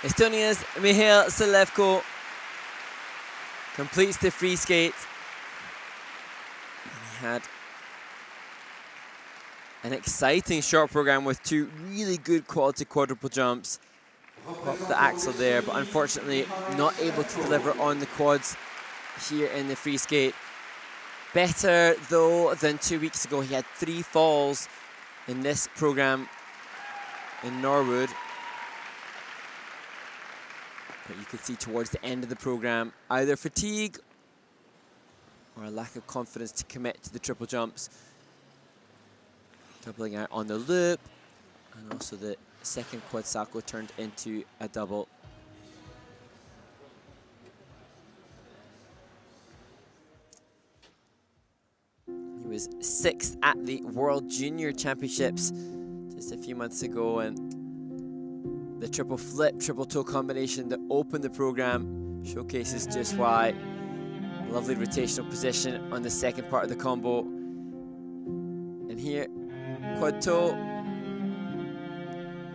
Estonia's Mihail Selevko completes the free skate. And he had an exciting short program with two really good quality quadruple jumps. Popped the axle there, but unfortunately not able to deliver on the quads here in the free skate. Better though than 2 weeks ago. He had 3 falls in this program in Norwood. But you could see towards the end of the program either fatigue or a lack of confidence to commit to the triple jumps. Doubling out on the loop, and also the second quad sacco turned into a double. He was 6th at the World Junior Championships just a few months ago, and the triple flip, triple toe combination that opened the program showcases just why. Lovely rotational position on the second part of the combo. And here, quad toe,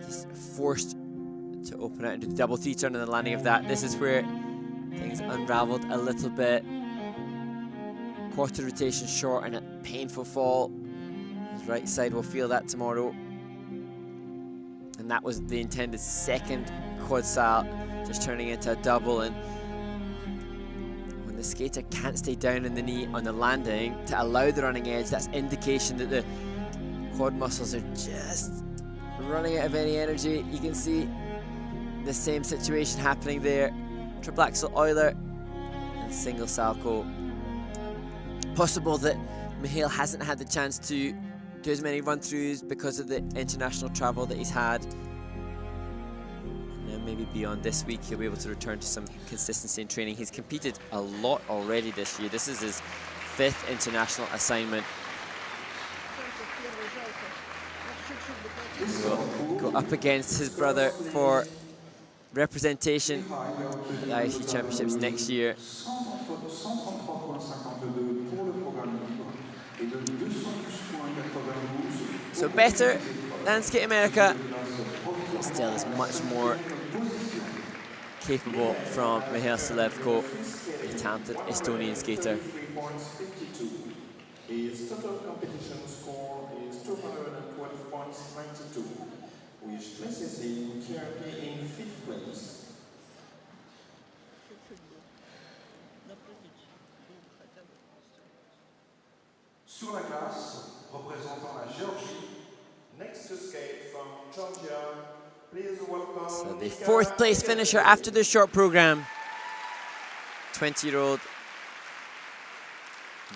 just forced to open out into the double T-turn and the landing of that. This is where Things unraveled a little bit. Quarter rotation short and a painful fall. His right side will feel that tomorrow. And that was the intended second quad sal, just turning into a double. And when the skater can't stay down in the knee on the landing to allow the running edge, that's indication that the quad muscles are just running out of any energy. You can see the same situation happening there. Triple axel Euler and single Salchow. Possible that Mihail hasn't had the chance to do as many run-throughs because of the international travel that he's had. And then maybe beyond this week he'll be able to return to some consistency in training. He's competed a lot already this year. This is his 5th international assignment. He will go up against his brother for representation at the IFU Championships next year. So better than Skate America, but still is much more capable from Mihail Selevko, the talented Estonian skater. His total competition score is 212.92, which places him currently in 5th place. Sur la glace, représentant la Géorgie, next to skate from Georgia, please welcome. So the 4th place finisher after the short program, 20-year-old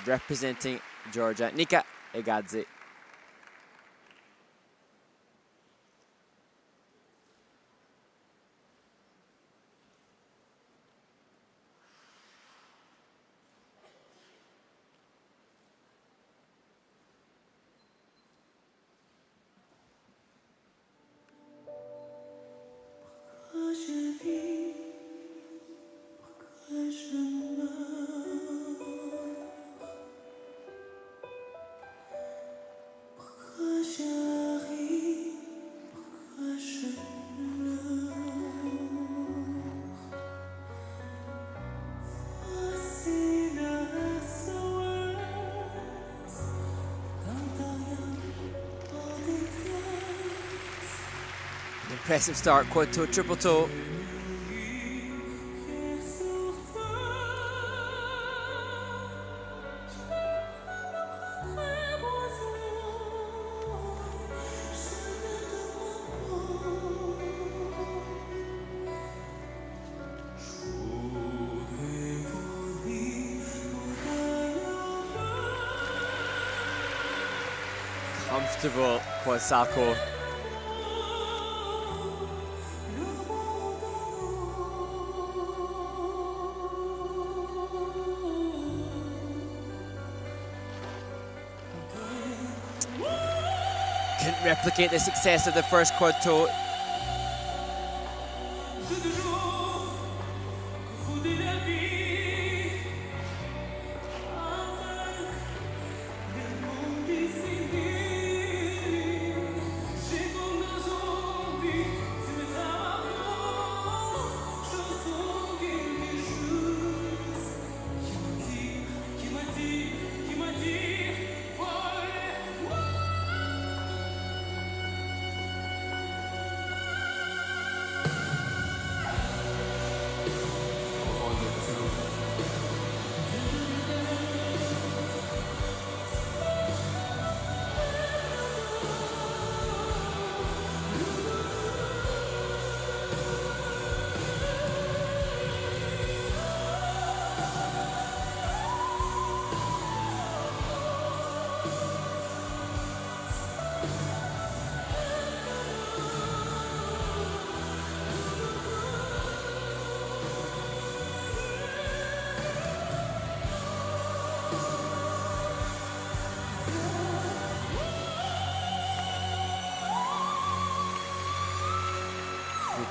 representing Georgia, Nika Egadze. Impressive start, quad toe, triple toe. Comfortable quad Salchow. Couldn't replicate the success of the first quad toe.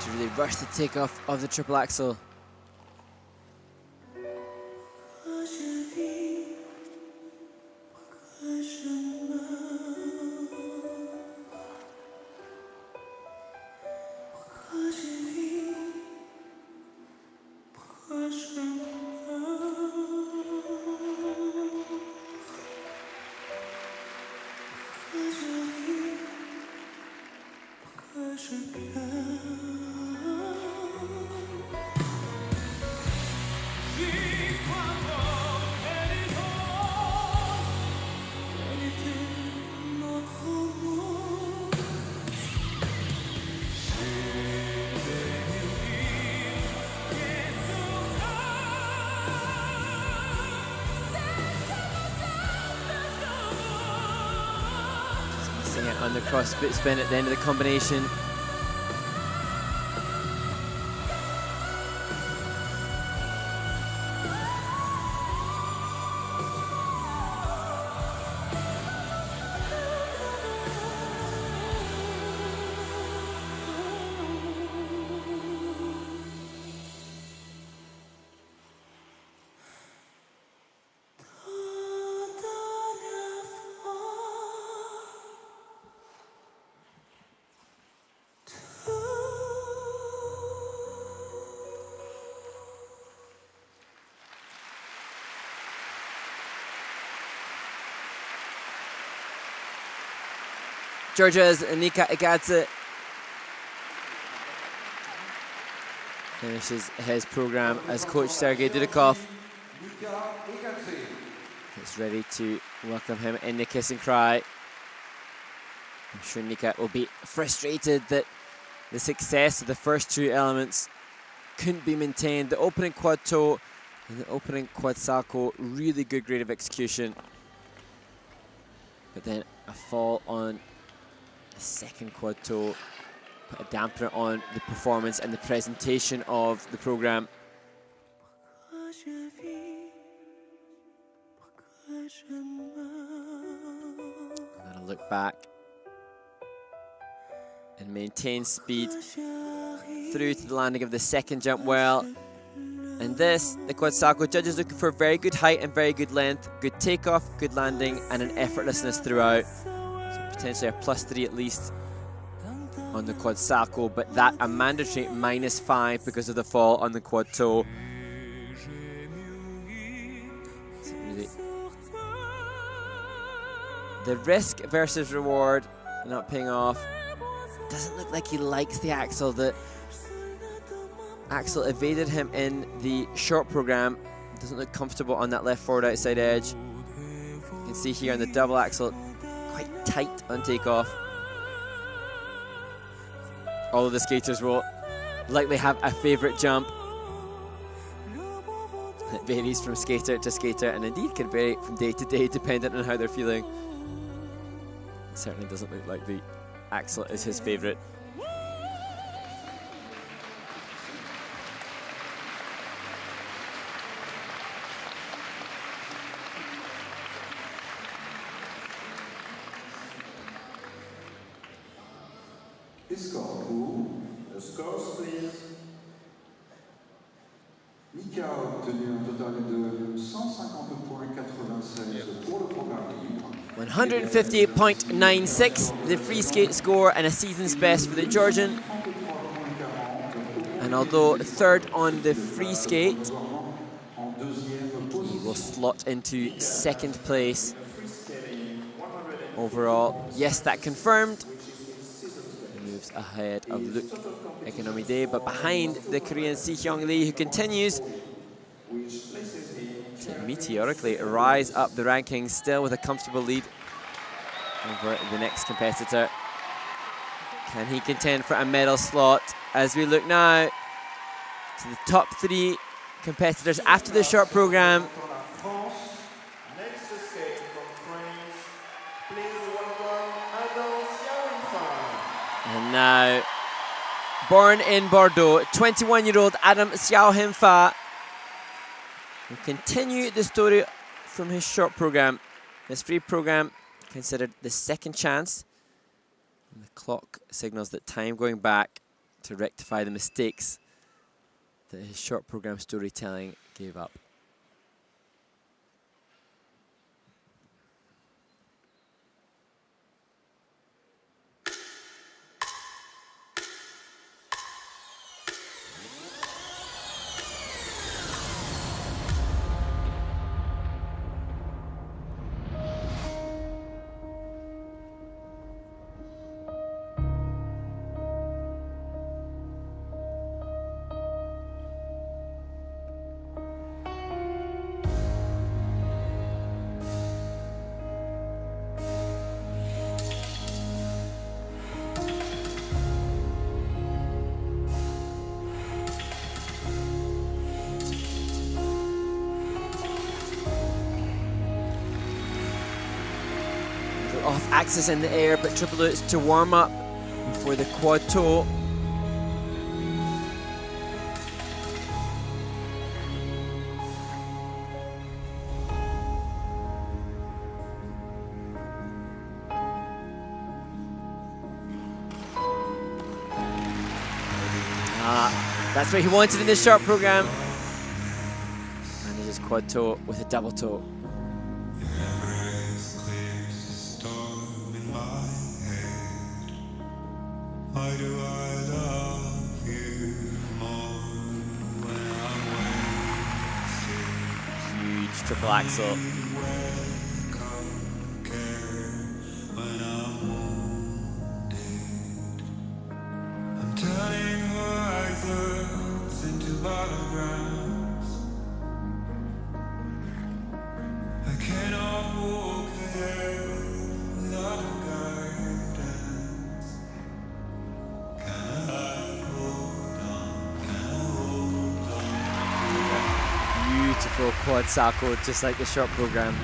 To really rush the takeoff of the triple axel. on the cross spin at the end of the combination. Georgia's Nika Igatze finishes his program as coach Sergei Dudikov is ready to welcome him in the kiss and cry. I'm sure Nika will be frustrated that the success of the first two elements couldn't be maintained. The opening quad toe and the opening quad salchow, really good grade of execution. But then a fall on the second quad toe put a dampener on the performance and the presentation of the program. I'm gonna look back and maintain speed through to the landing of the second jump well. And this, the quad salchow, judges looking for very good height and very good length, good takeoff, good landing, and an effortlessness throughout. So potentially a +3 at least on the quad salchow, but that a mandatory -5 because of the fall on the quad toe. So really, the risk versus reward not paying off. Doesn't look like he likes the Axel. The Axel evaded him in the short program. Doesn't look comfortable on that left forward outside edge. You can see here on the double Axel, quite tight on takeoff. All of the skaters will likely have a favourite jump. It varies from skater to skater, and indeed can vary from day to day depending on how they're feeling. It certainly doesn't look like the Axel is his favourite. The scores, please. Nika a obtenu un total de 150 points 96 pour le programme libre. 158.96, the free skate score and a season's best for the Georgian. And although third on the free skate, he will slot into second place overall. Yes, that confirmed. Moves ahead of Luke Economide, but behind the Korean Si-Hyung Lee, who continues to meteorically rise up the rankings, still with a comfortable lead over the next competitor. Can he contend for a medal slot? As we look now to the top 3 competitors after the short program. Next to skate from France, please welcome Adam Xiaoyinfa. And now, born in Bordeaux, 21-year-old Adam Xiaoyinfa will continue the story from his short program. His free program considered the second chance. And the clock signals that time going back to rectify the mistakes that his short program storytelling gave up. off axis in the air, but triple lutz to warm up for the quad toe. That's what he wanted in this short program. Manages quad toe with a double toe. Why do I love you more when I'm wasted? Huge triple axel. I'm turning horizons into battlegrounds. I cannot walk ahead without a guidance. Can I hold on? Can I hold on? Beautiful quad salto, just like the short program.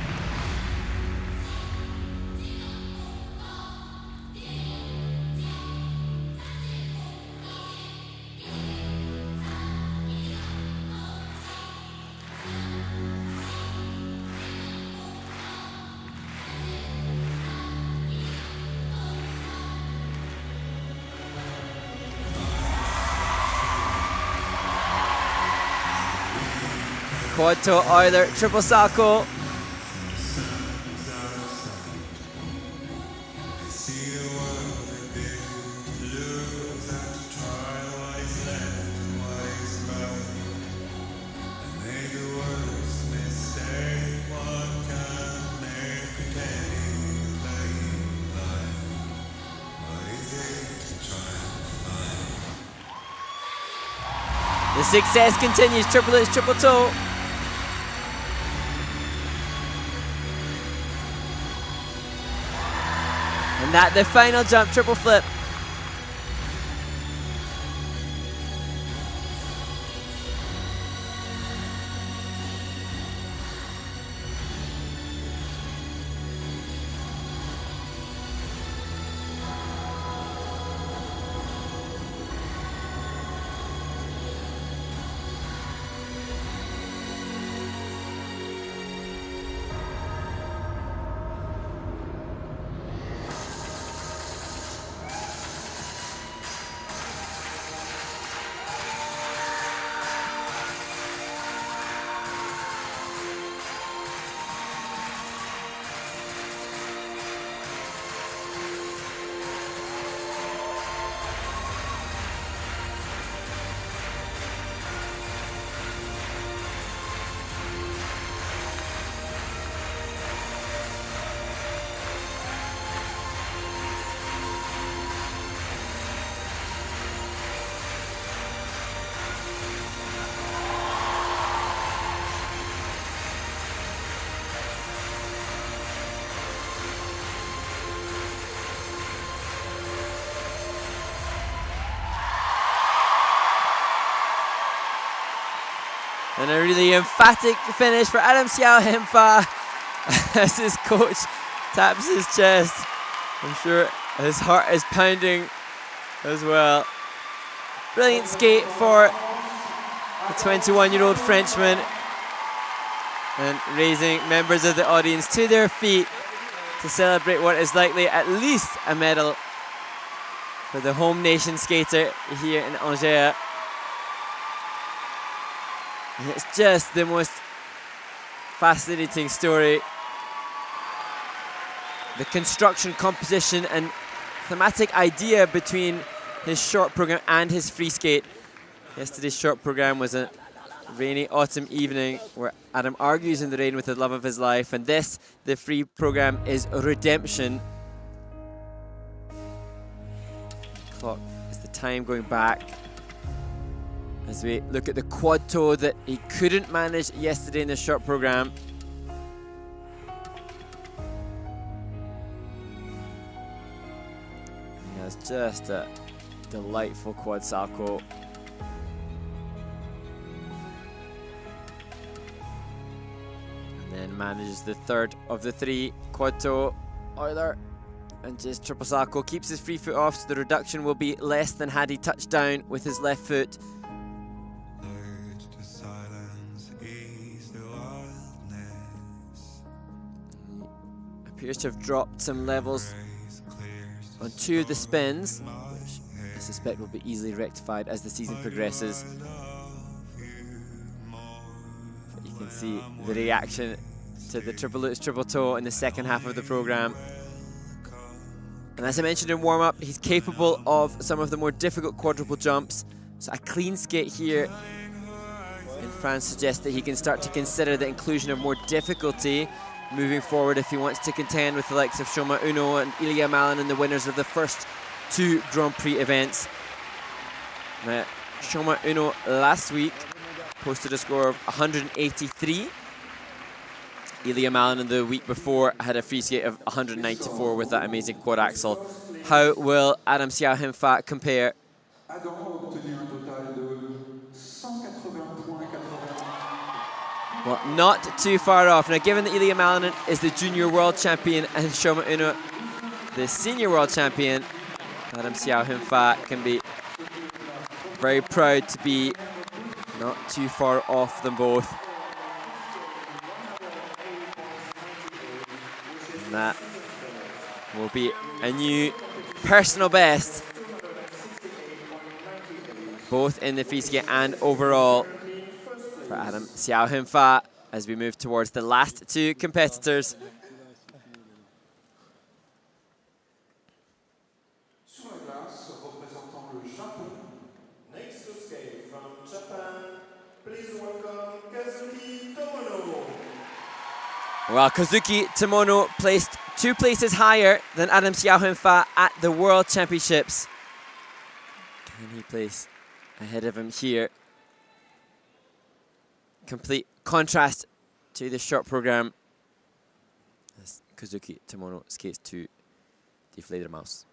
Quad toe Euler, triple salto. The success continues, triple lutz, triple toe. And that the final jump, triple flip. And a really emphatic finish for Adam Xiao Hemfa as his coach taps his chest. I'm sure his heart is pounding as well. Brilliant skate for the 21-year-old Frenchman, and raising members of the audience to their feet to celebrate what is likely at least a medal for the home nation skater here in Angers. It's just the most fascinating story. The construction, composition, and thematic idea between his short program and his free skate. Yesterday's short program was a rainy autumn evening where Adam argues in the rain with the love of his life, and this, the free program, is redemption. Clock is the time going back as we look at the quad toe that he couldn't manage yesterday in the short program. Yeah, it's just a delightful quad salto. And then manages the third of the three quad toe Euler And just Triple Sacco keeps his free foot off, so the reduction will be less than had he touched down with his left foot. Let the silence ease the wildness. He appears to have dropped some levels on 2 of the spins, which I suspect will be easily rectified as the season progresses. But you can see the reaction to the triple lutz, triple toe in the second half of the program. And as I mentioned in warm-up, he's capable of some of the more difficult quadruple jumps. So a clean skate here in France suggests that he can start to consider the inclusion of more difficulty moving forward if he wants to contend with the likes of Shoma Uno and Ilya Malin and the winners of the first 2 Grand Prix events. Now, Shoma Uno last week posted a score of 183. Ilya Malin in the week before had a free skate of 194 with that amazing quad axel. How will Adam Xiao Him-Fa compare? Adam a obtenu un total de 180 points 80. Well, not too far off. Now, given that Ilya Malin is the junior world champion and Shoma Uno the senior world champion, Adam Xiao Him-Fa can be very proud to be not too far off them both. And that will be a new personal best, both in the free skate and overall, for Adam Xiao Him-Fa as we move towards the last 2 competitors. Sur la glace, représentant le Japon. Next to skate from Japan, please welcome Kazuki Tomono. Well, Kazuki Tomono placed 2 places higher than Adam Xiao Him-Fa at the World Championships. Can he place ahead of him here? Complete contrast to the short program as Kazuki Tomono skates to Die Fledermaus.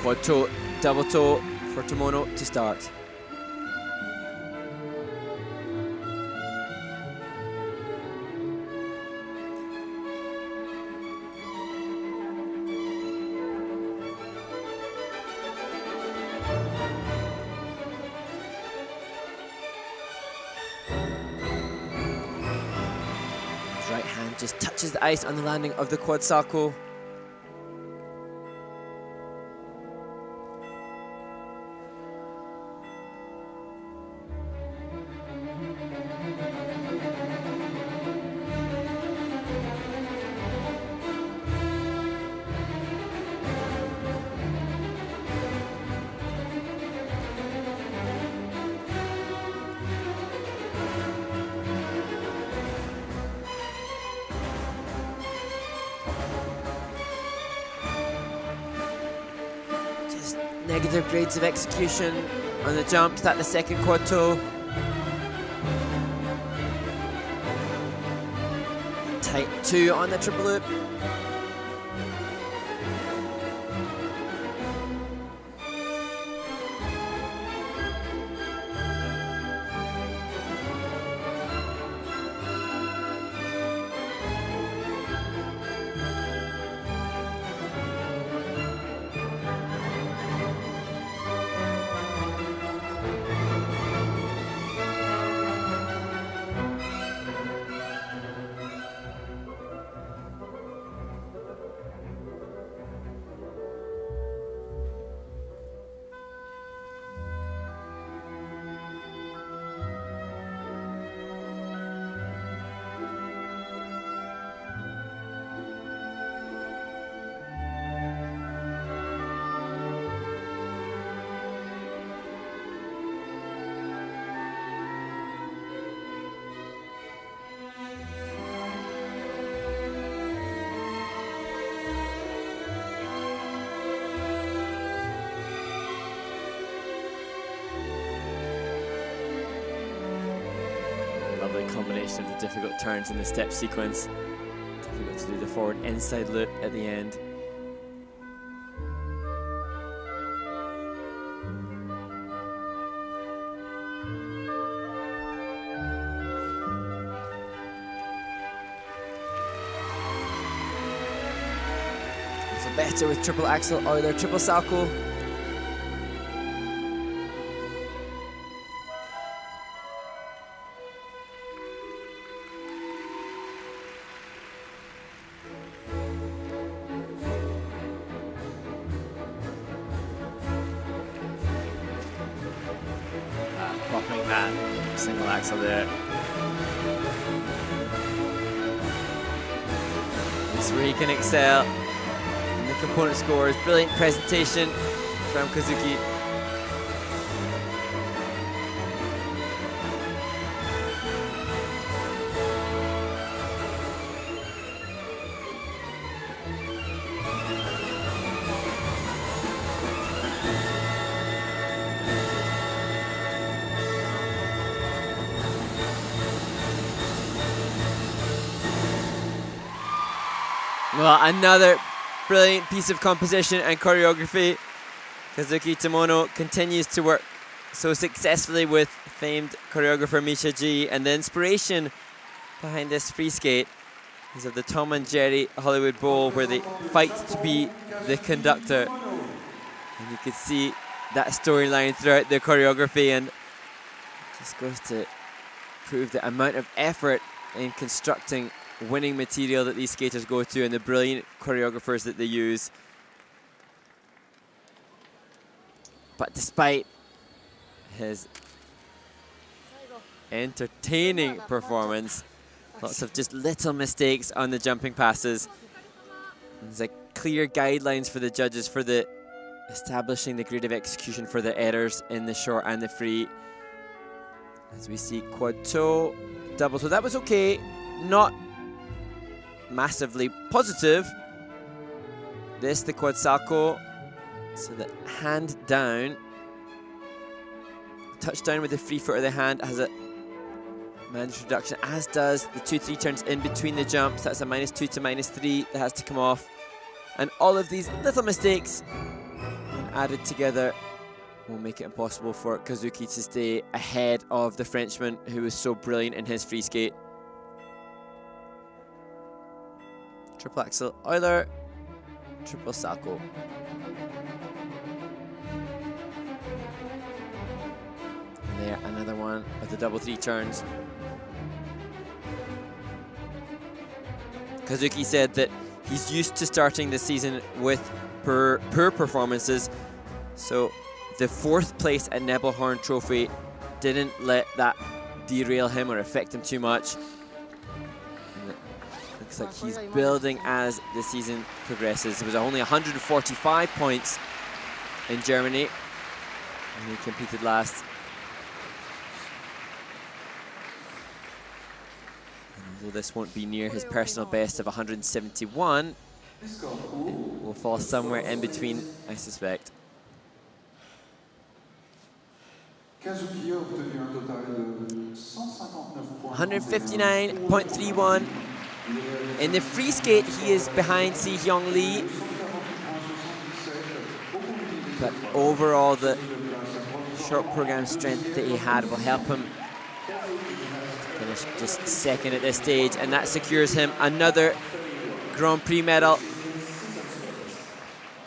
Quad toe, double toe for Tomono to start. His right hand just touches the ice on the landing of the quad sacco. Negative grades of execution on the jumps at the second quad toe. Tight 2 on the triple loop. combination of the difficult turns in the step sequence. Difficult to do the forward inside loop at the end. So better with triple axel Euler, triple salchow. Popping that single axle there. This is where he can excel in the component scores. Brilliant presentation from Kazuki. Well, another brilliant piece of composition and choreography. Kazuki Tomono continues to work so successfully with famed choreographer Misha G, and the inspiration behind this free skate is of the Tom and Jerry Hollywood Bowl, where they fight to be the conductor. And you can see that storyline throughout the choreography, and it just goes to prove the amount of effort in constructing winning material that these skaters go to, and the brilliant choreographers that they use. But despite his entertaining performance, lots of just little mistakes on the jumping passes. There's like clear guidelines for the judges for the establishing the grid of execution for the errors in the short and the free. As we see quad toe, double toe, that was okay, not massively positive. This, the quad salchow, so the hand down, touchdown with the free foot of the hand has a mandatory reduction, as does the 2-3 turns in between the jumps. That's a -2 to -3 that has to come off. And all of these little mistakes added together will make it impossible for Kazuki to stay ahead of the Frenchman, who was so brilliant in his free skate. Triple axel Euler, triple salchow. And there, another one of the double 3 turns. Kazuki said that he's used to starting the season with poor performances, so the 4th place at Nebelhorn Trophy didn't let that derail him or affect him too much. Looks like he's building as the season progresses. It was only 145 points in Germany, and he competed last. And although this won't be near his personal best of 171, it will fall somewhere in between, I suspect. Kazuki a obtenu un total de 159 points. 159.31. In the free skate, he is behind Si Hyung Lee. But overall, the short program strength that he had will help him finish just second at this stage, and that secures him another Grand Prix medal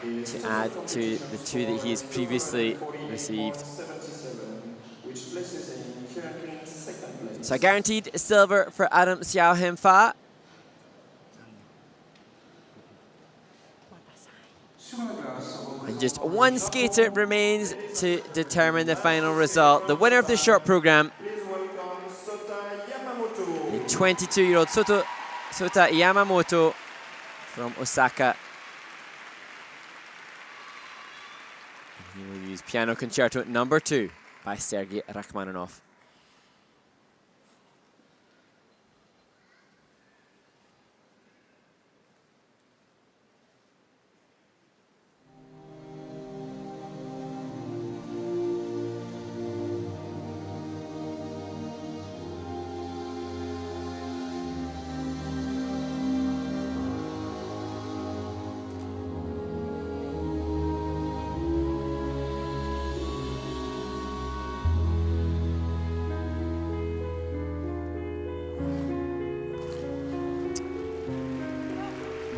to add to the 2 that he's previously received. So a guaranteed silver for Adam Xiao Him Fa. And just one skater remains to determine the final result. The winner of the short program, the 22-year-old Sota Yamamoto from Osaka. And he will use Piano Concerto No. 2 by Sergei Rachmaninoff.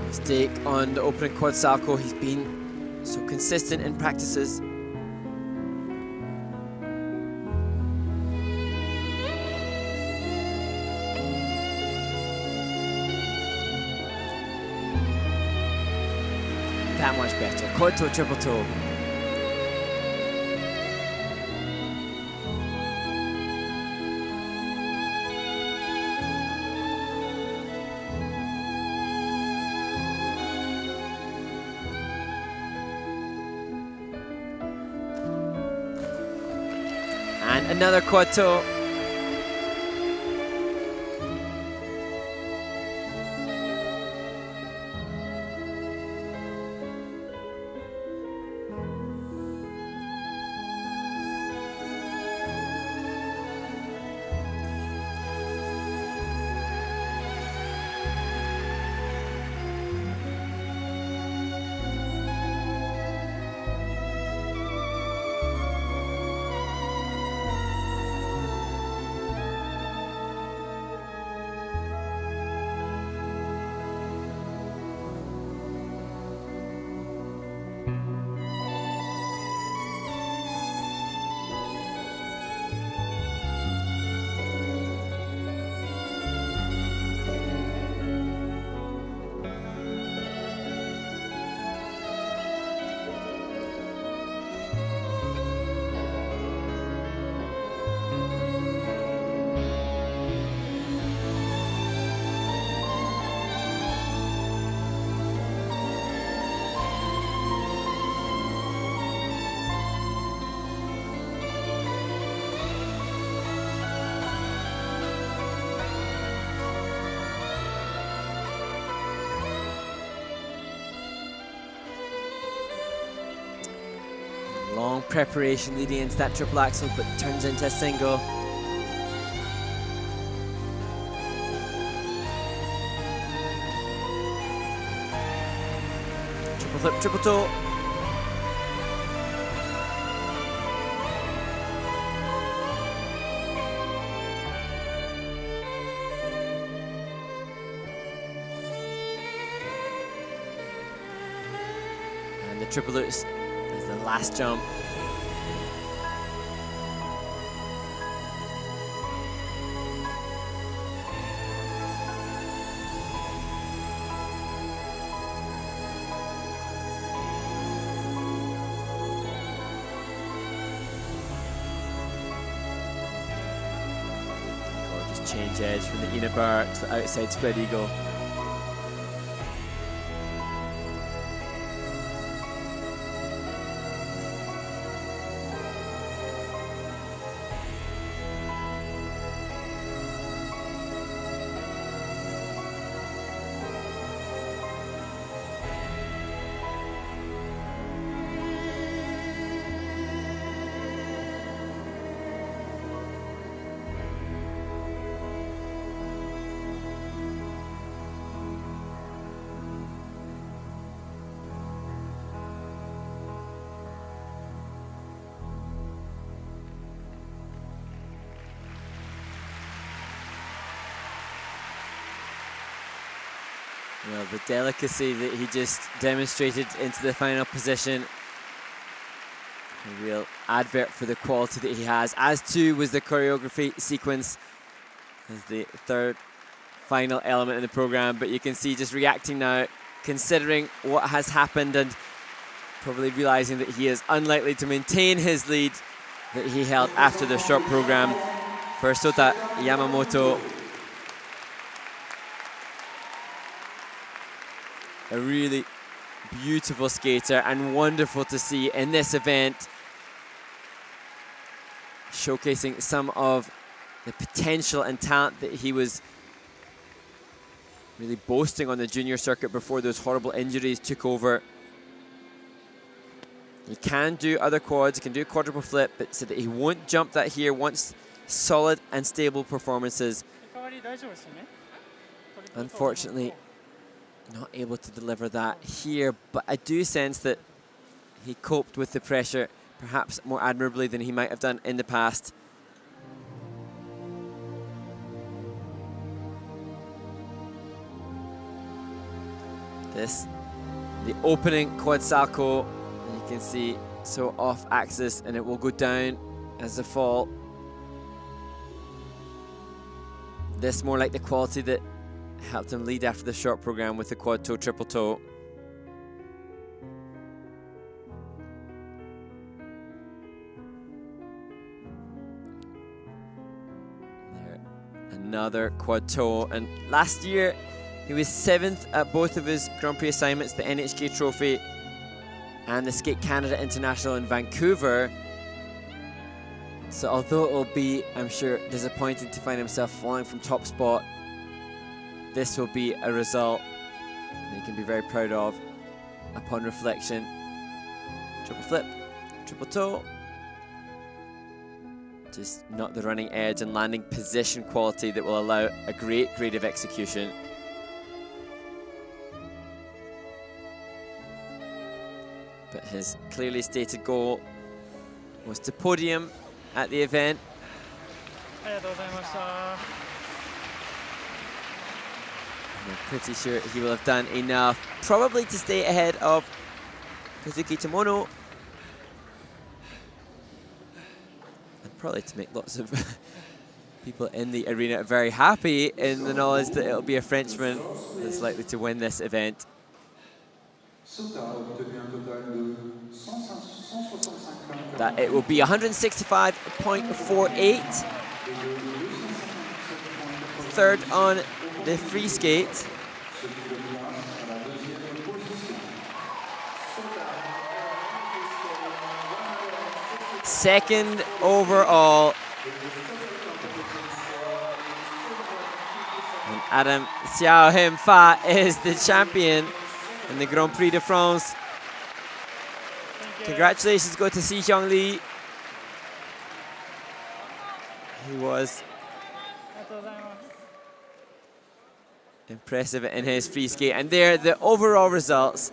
Mistake on the opening quad salcho. He's been so consistent in practices. That much better. Quad toe, triple toe. And another quad toe. Long preparation leading into that triple axel, but turns into a single. Triple flip, triple toe. And the triple lutz is the last jump. Gorgeous change edge from the inner bar to the outside spread eagle. Well, the delicacy that he just demonstrated into the final position, a real advert for the quality that he has, as too was the choreography sequence as the third final element in the program. But you can see just reacting now, considering what has happened and probably realizing that he is unlikely to maintain his lead that he held after the short program for Sota Yamamoto. A really beautiful skater and wonderful to see in this event, showcasing some of the potential and talent that he was really boasting on the junior circuit before those horrible injuries took over. He can do other quads, he can do a quadruple flip, but said that he won't jump that here, wants solid and stable performances. Unfortunately, not able to deliver that here, but I do sense that he coped with the pressure perhaps more admirably than he might have done in the past. the opening quad salco, and you can see so off axis, and it will go down as a fall. This more like the quality that helped him lead after the short program with the quad toe, triple toe. There, another quad toe, and last year he was 7th at both of his Grand Prix assignments, the NHK Trophy and the Skate Canada International in Vancouver. So although it will be, I'm sure, disappointing to find himself falling from top spot, this will be a result that he can be very proud of upon reflection. Triple flip, triple toe. Just not the running edge and landing position quality that will allow a great grade of execution. But his clearly stated goal was to podium at the event. I'm pretty sure he will have done enough, probably to stay ahead of Kazuki Tomono, and probably to make lots of people in the arena very happy in the knowledge that it'll be a Frenchman that's likely to win this event. That it will be 165.48. Third on the free skate. Second overall. And Adam Xiao Him Fa is the champion in the Grand Prix de France. Congratulations go to Si Hyung Lee. He was impressive in his free skate. And there, the overall results.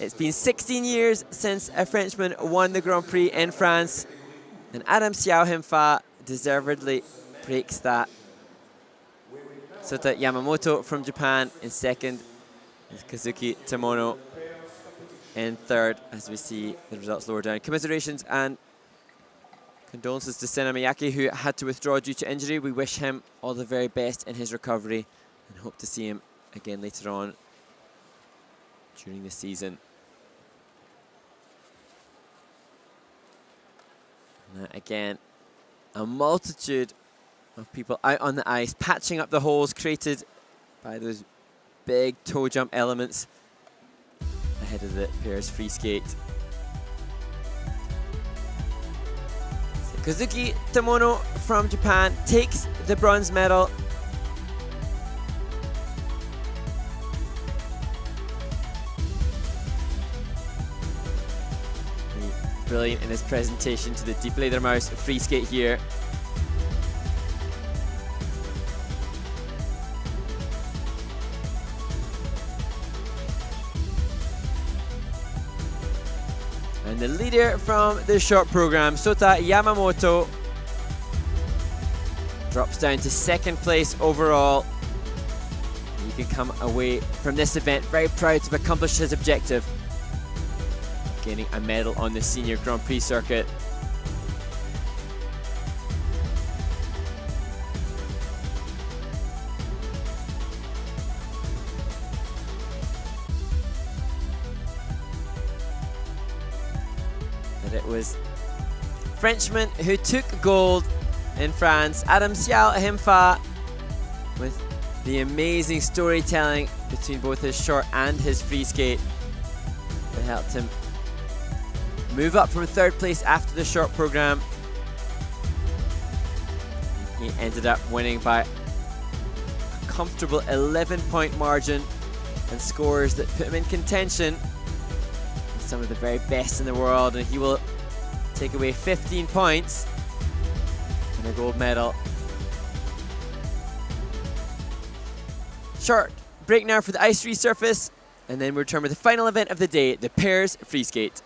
It's been 16 years since a Frenchman won the Grand Prix in France, and Adam Xiao Him Fa deservedly breaks that. Sota Yamamoto from Japan in second, with Kazuki Tomono in third, as we see the results lower down. Commiserations and condolences to Sena Miyake, who had to withdraw due to injury. We wish him all the very best in his recovery and hope to see him again later on during the season. And again, a multitude of people out on the ice, patching up the holes created by those big toe jump elements ahead of the pair's free skate. So Kazuki Tomono from Japan takes the bronze medal. Brilliant in his presentation to the Deep Ledermaus free skate here. And the leader from the short program, Sota Yamamoto, drops down to second place overall. You can come away from this event very proud to have accomplished his objective, gaining a medal on the senior Grand Prix circuit. But it was Frenchman who took gold in France, Adam Xiao Him Fa, with the amazing storytelling between both his short and his free skate that helped him move up from third place after the short program. He ended up winning by a comfortable 11-point margin and scores that put him in contention with some of the very best in the world, and he will take away 15 points and a gold medal. Short break now for the ice resurface, and then we return with the final event of the day, the pairs free skate.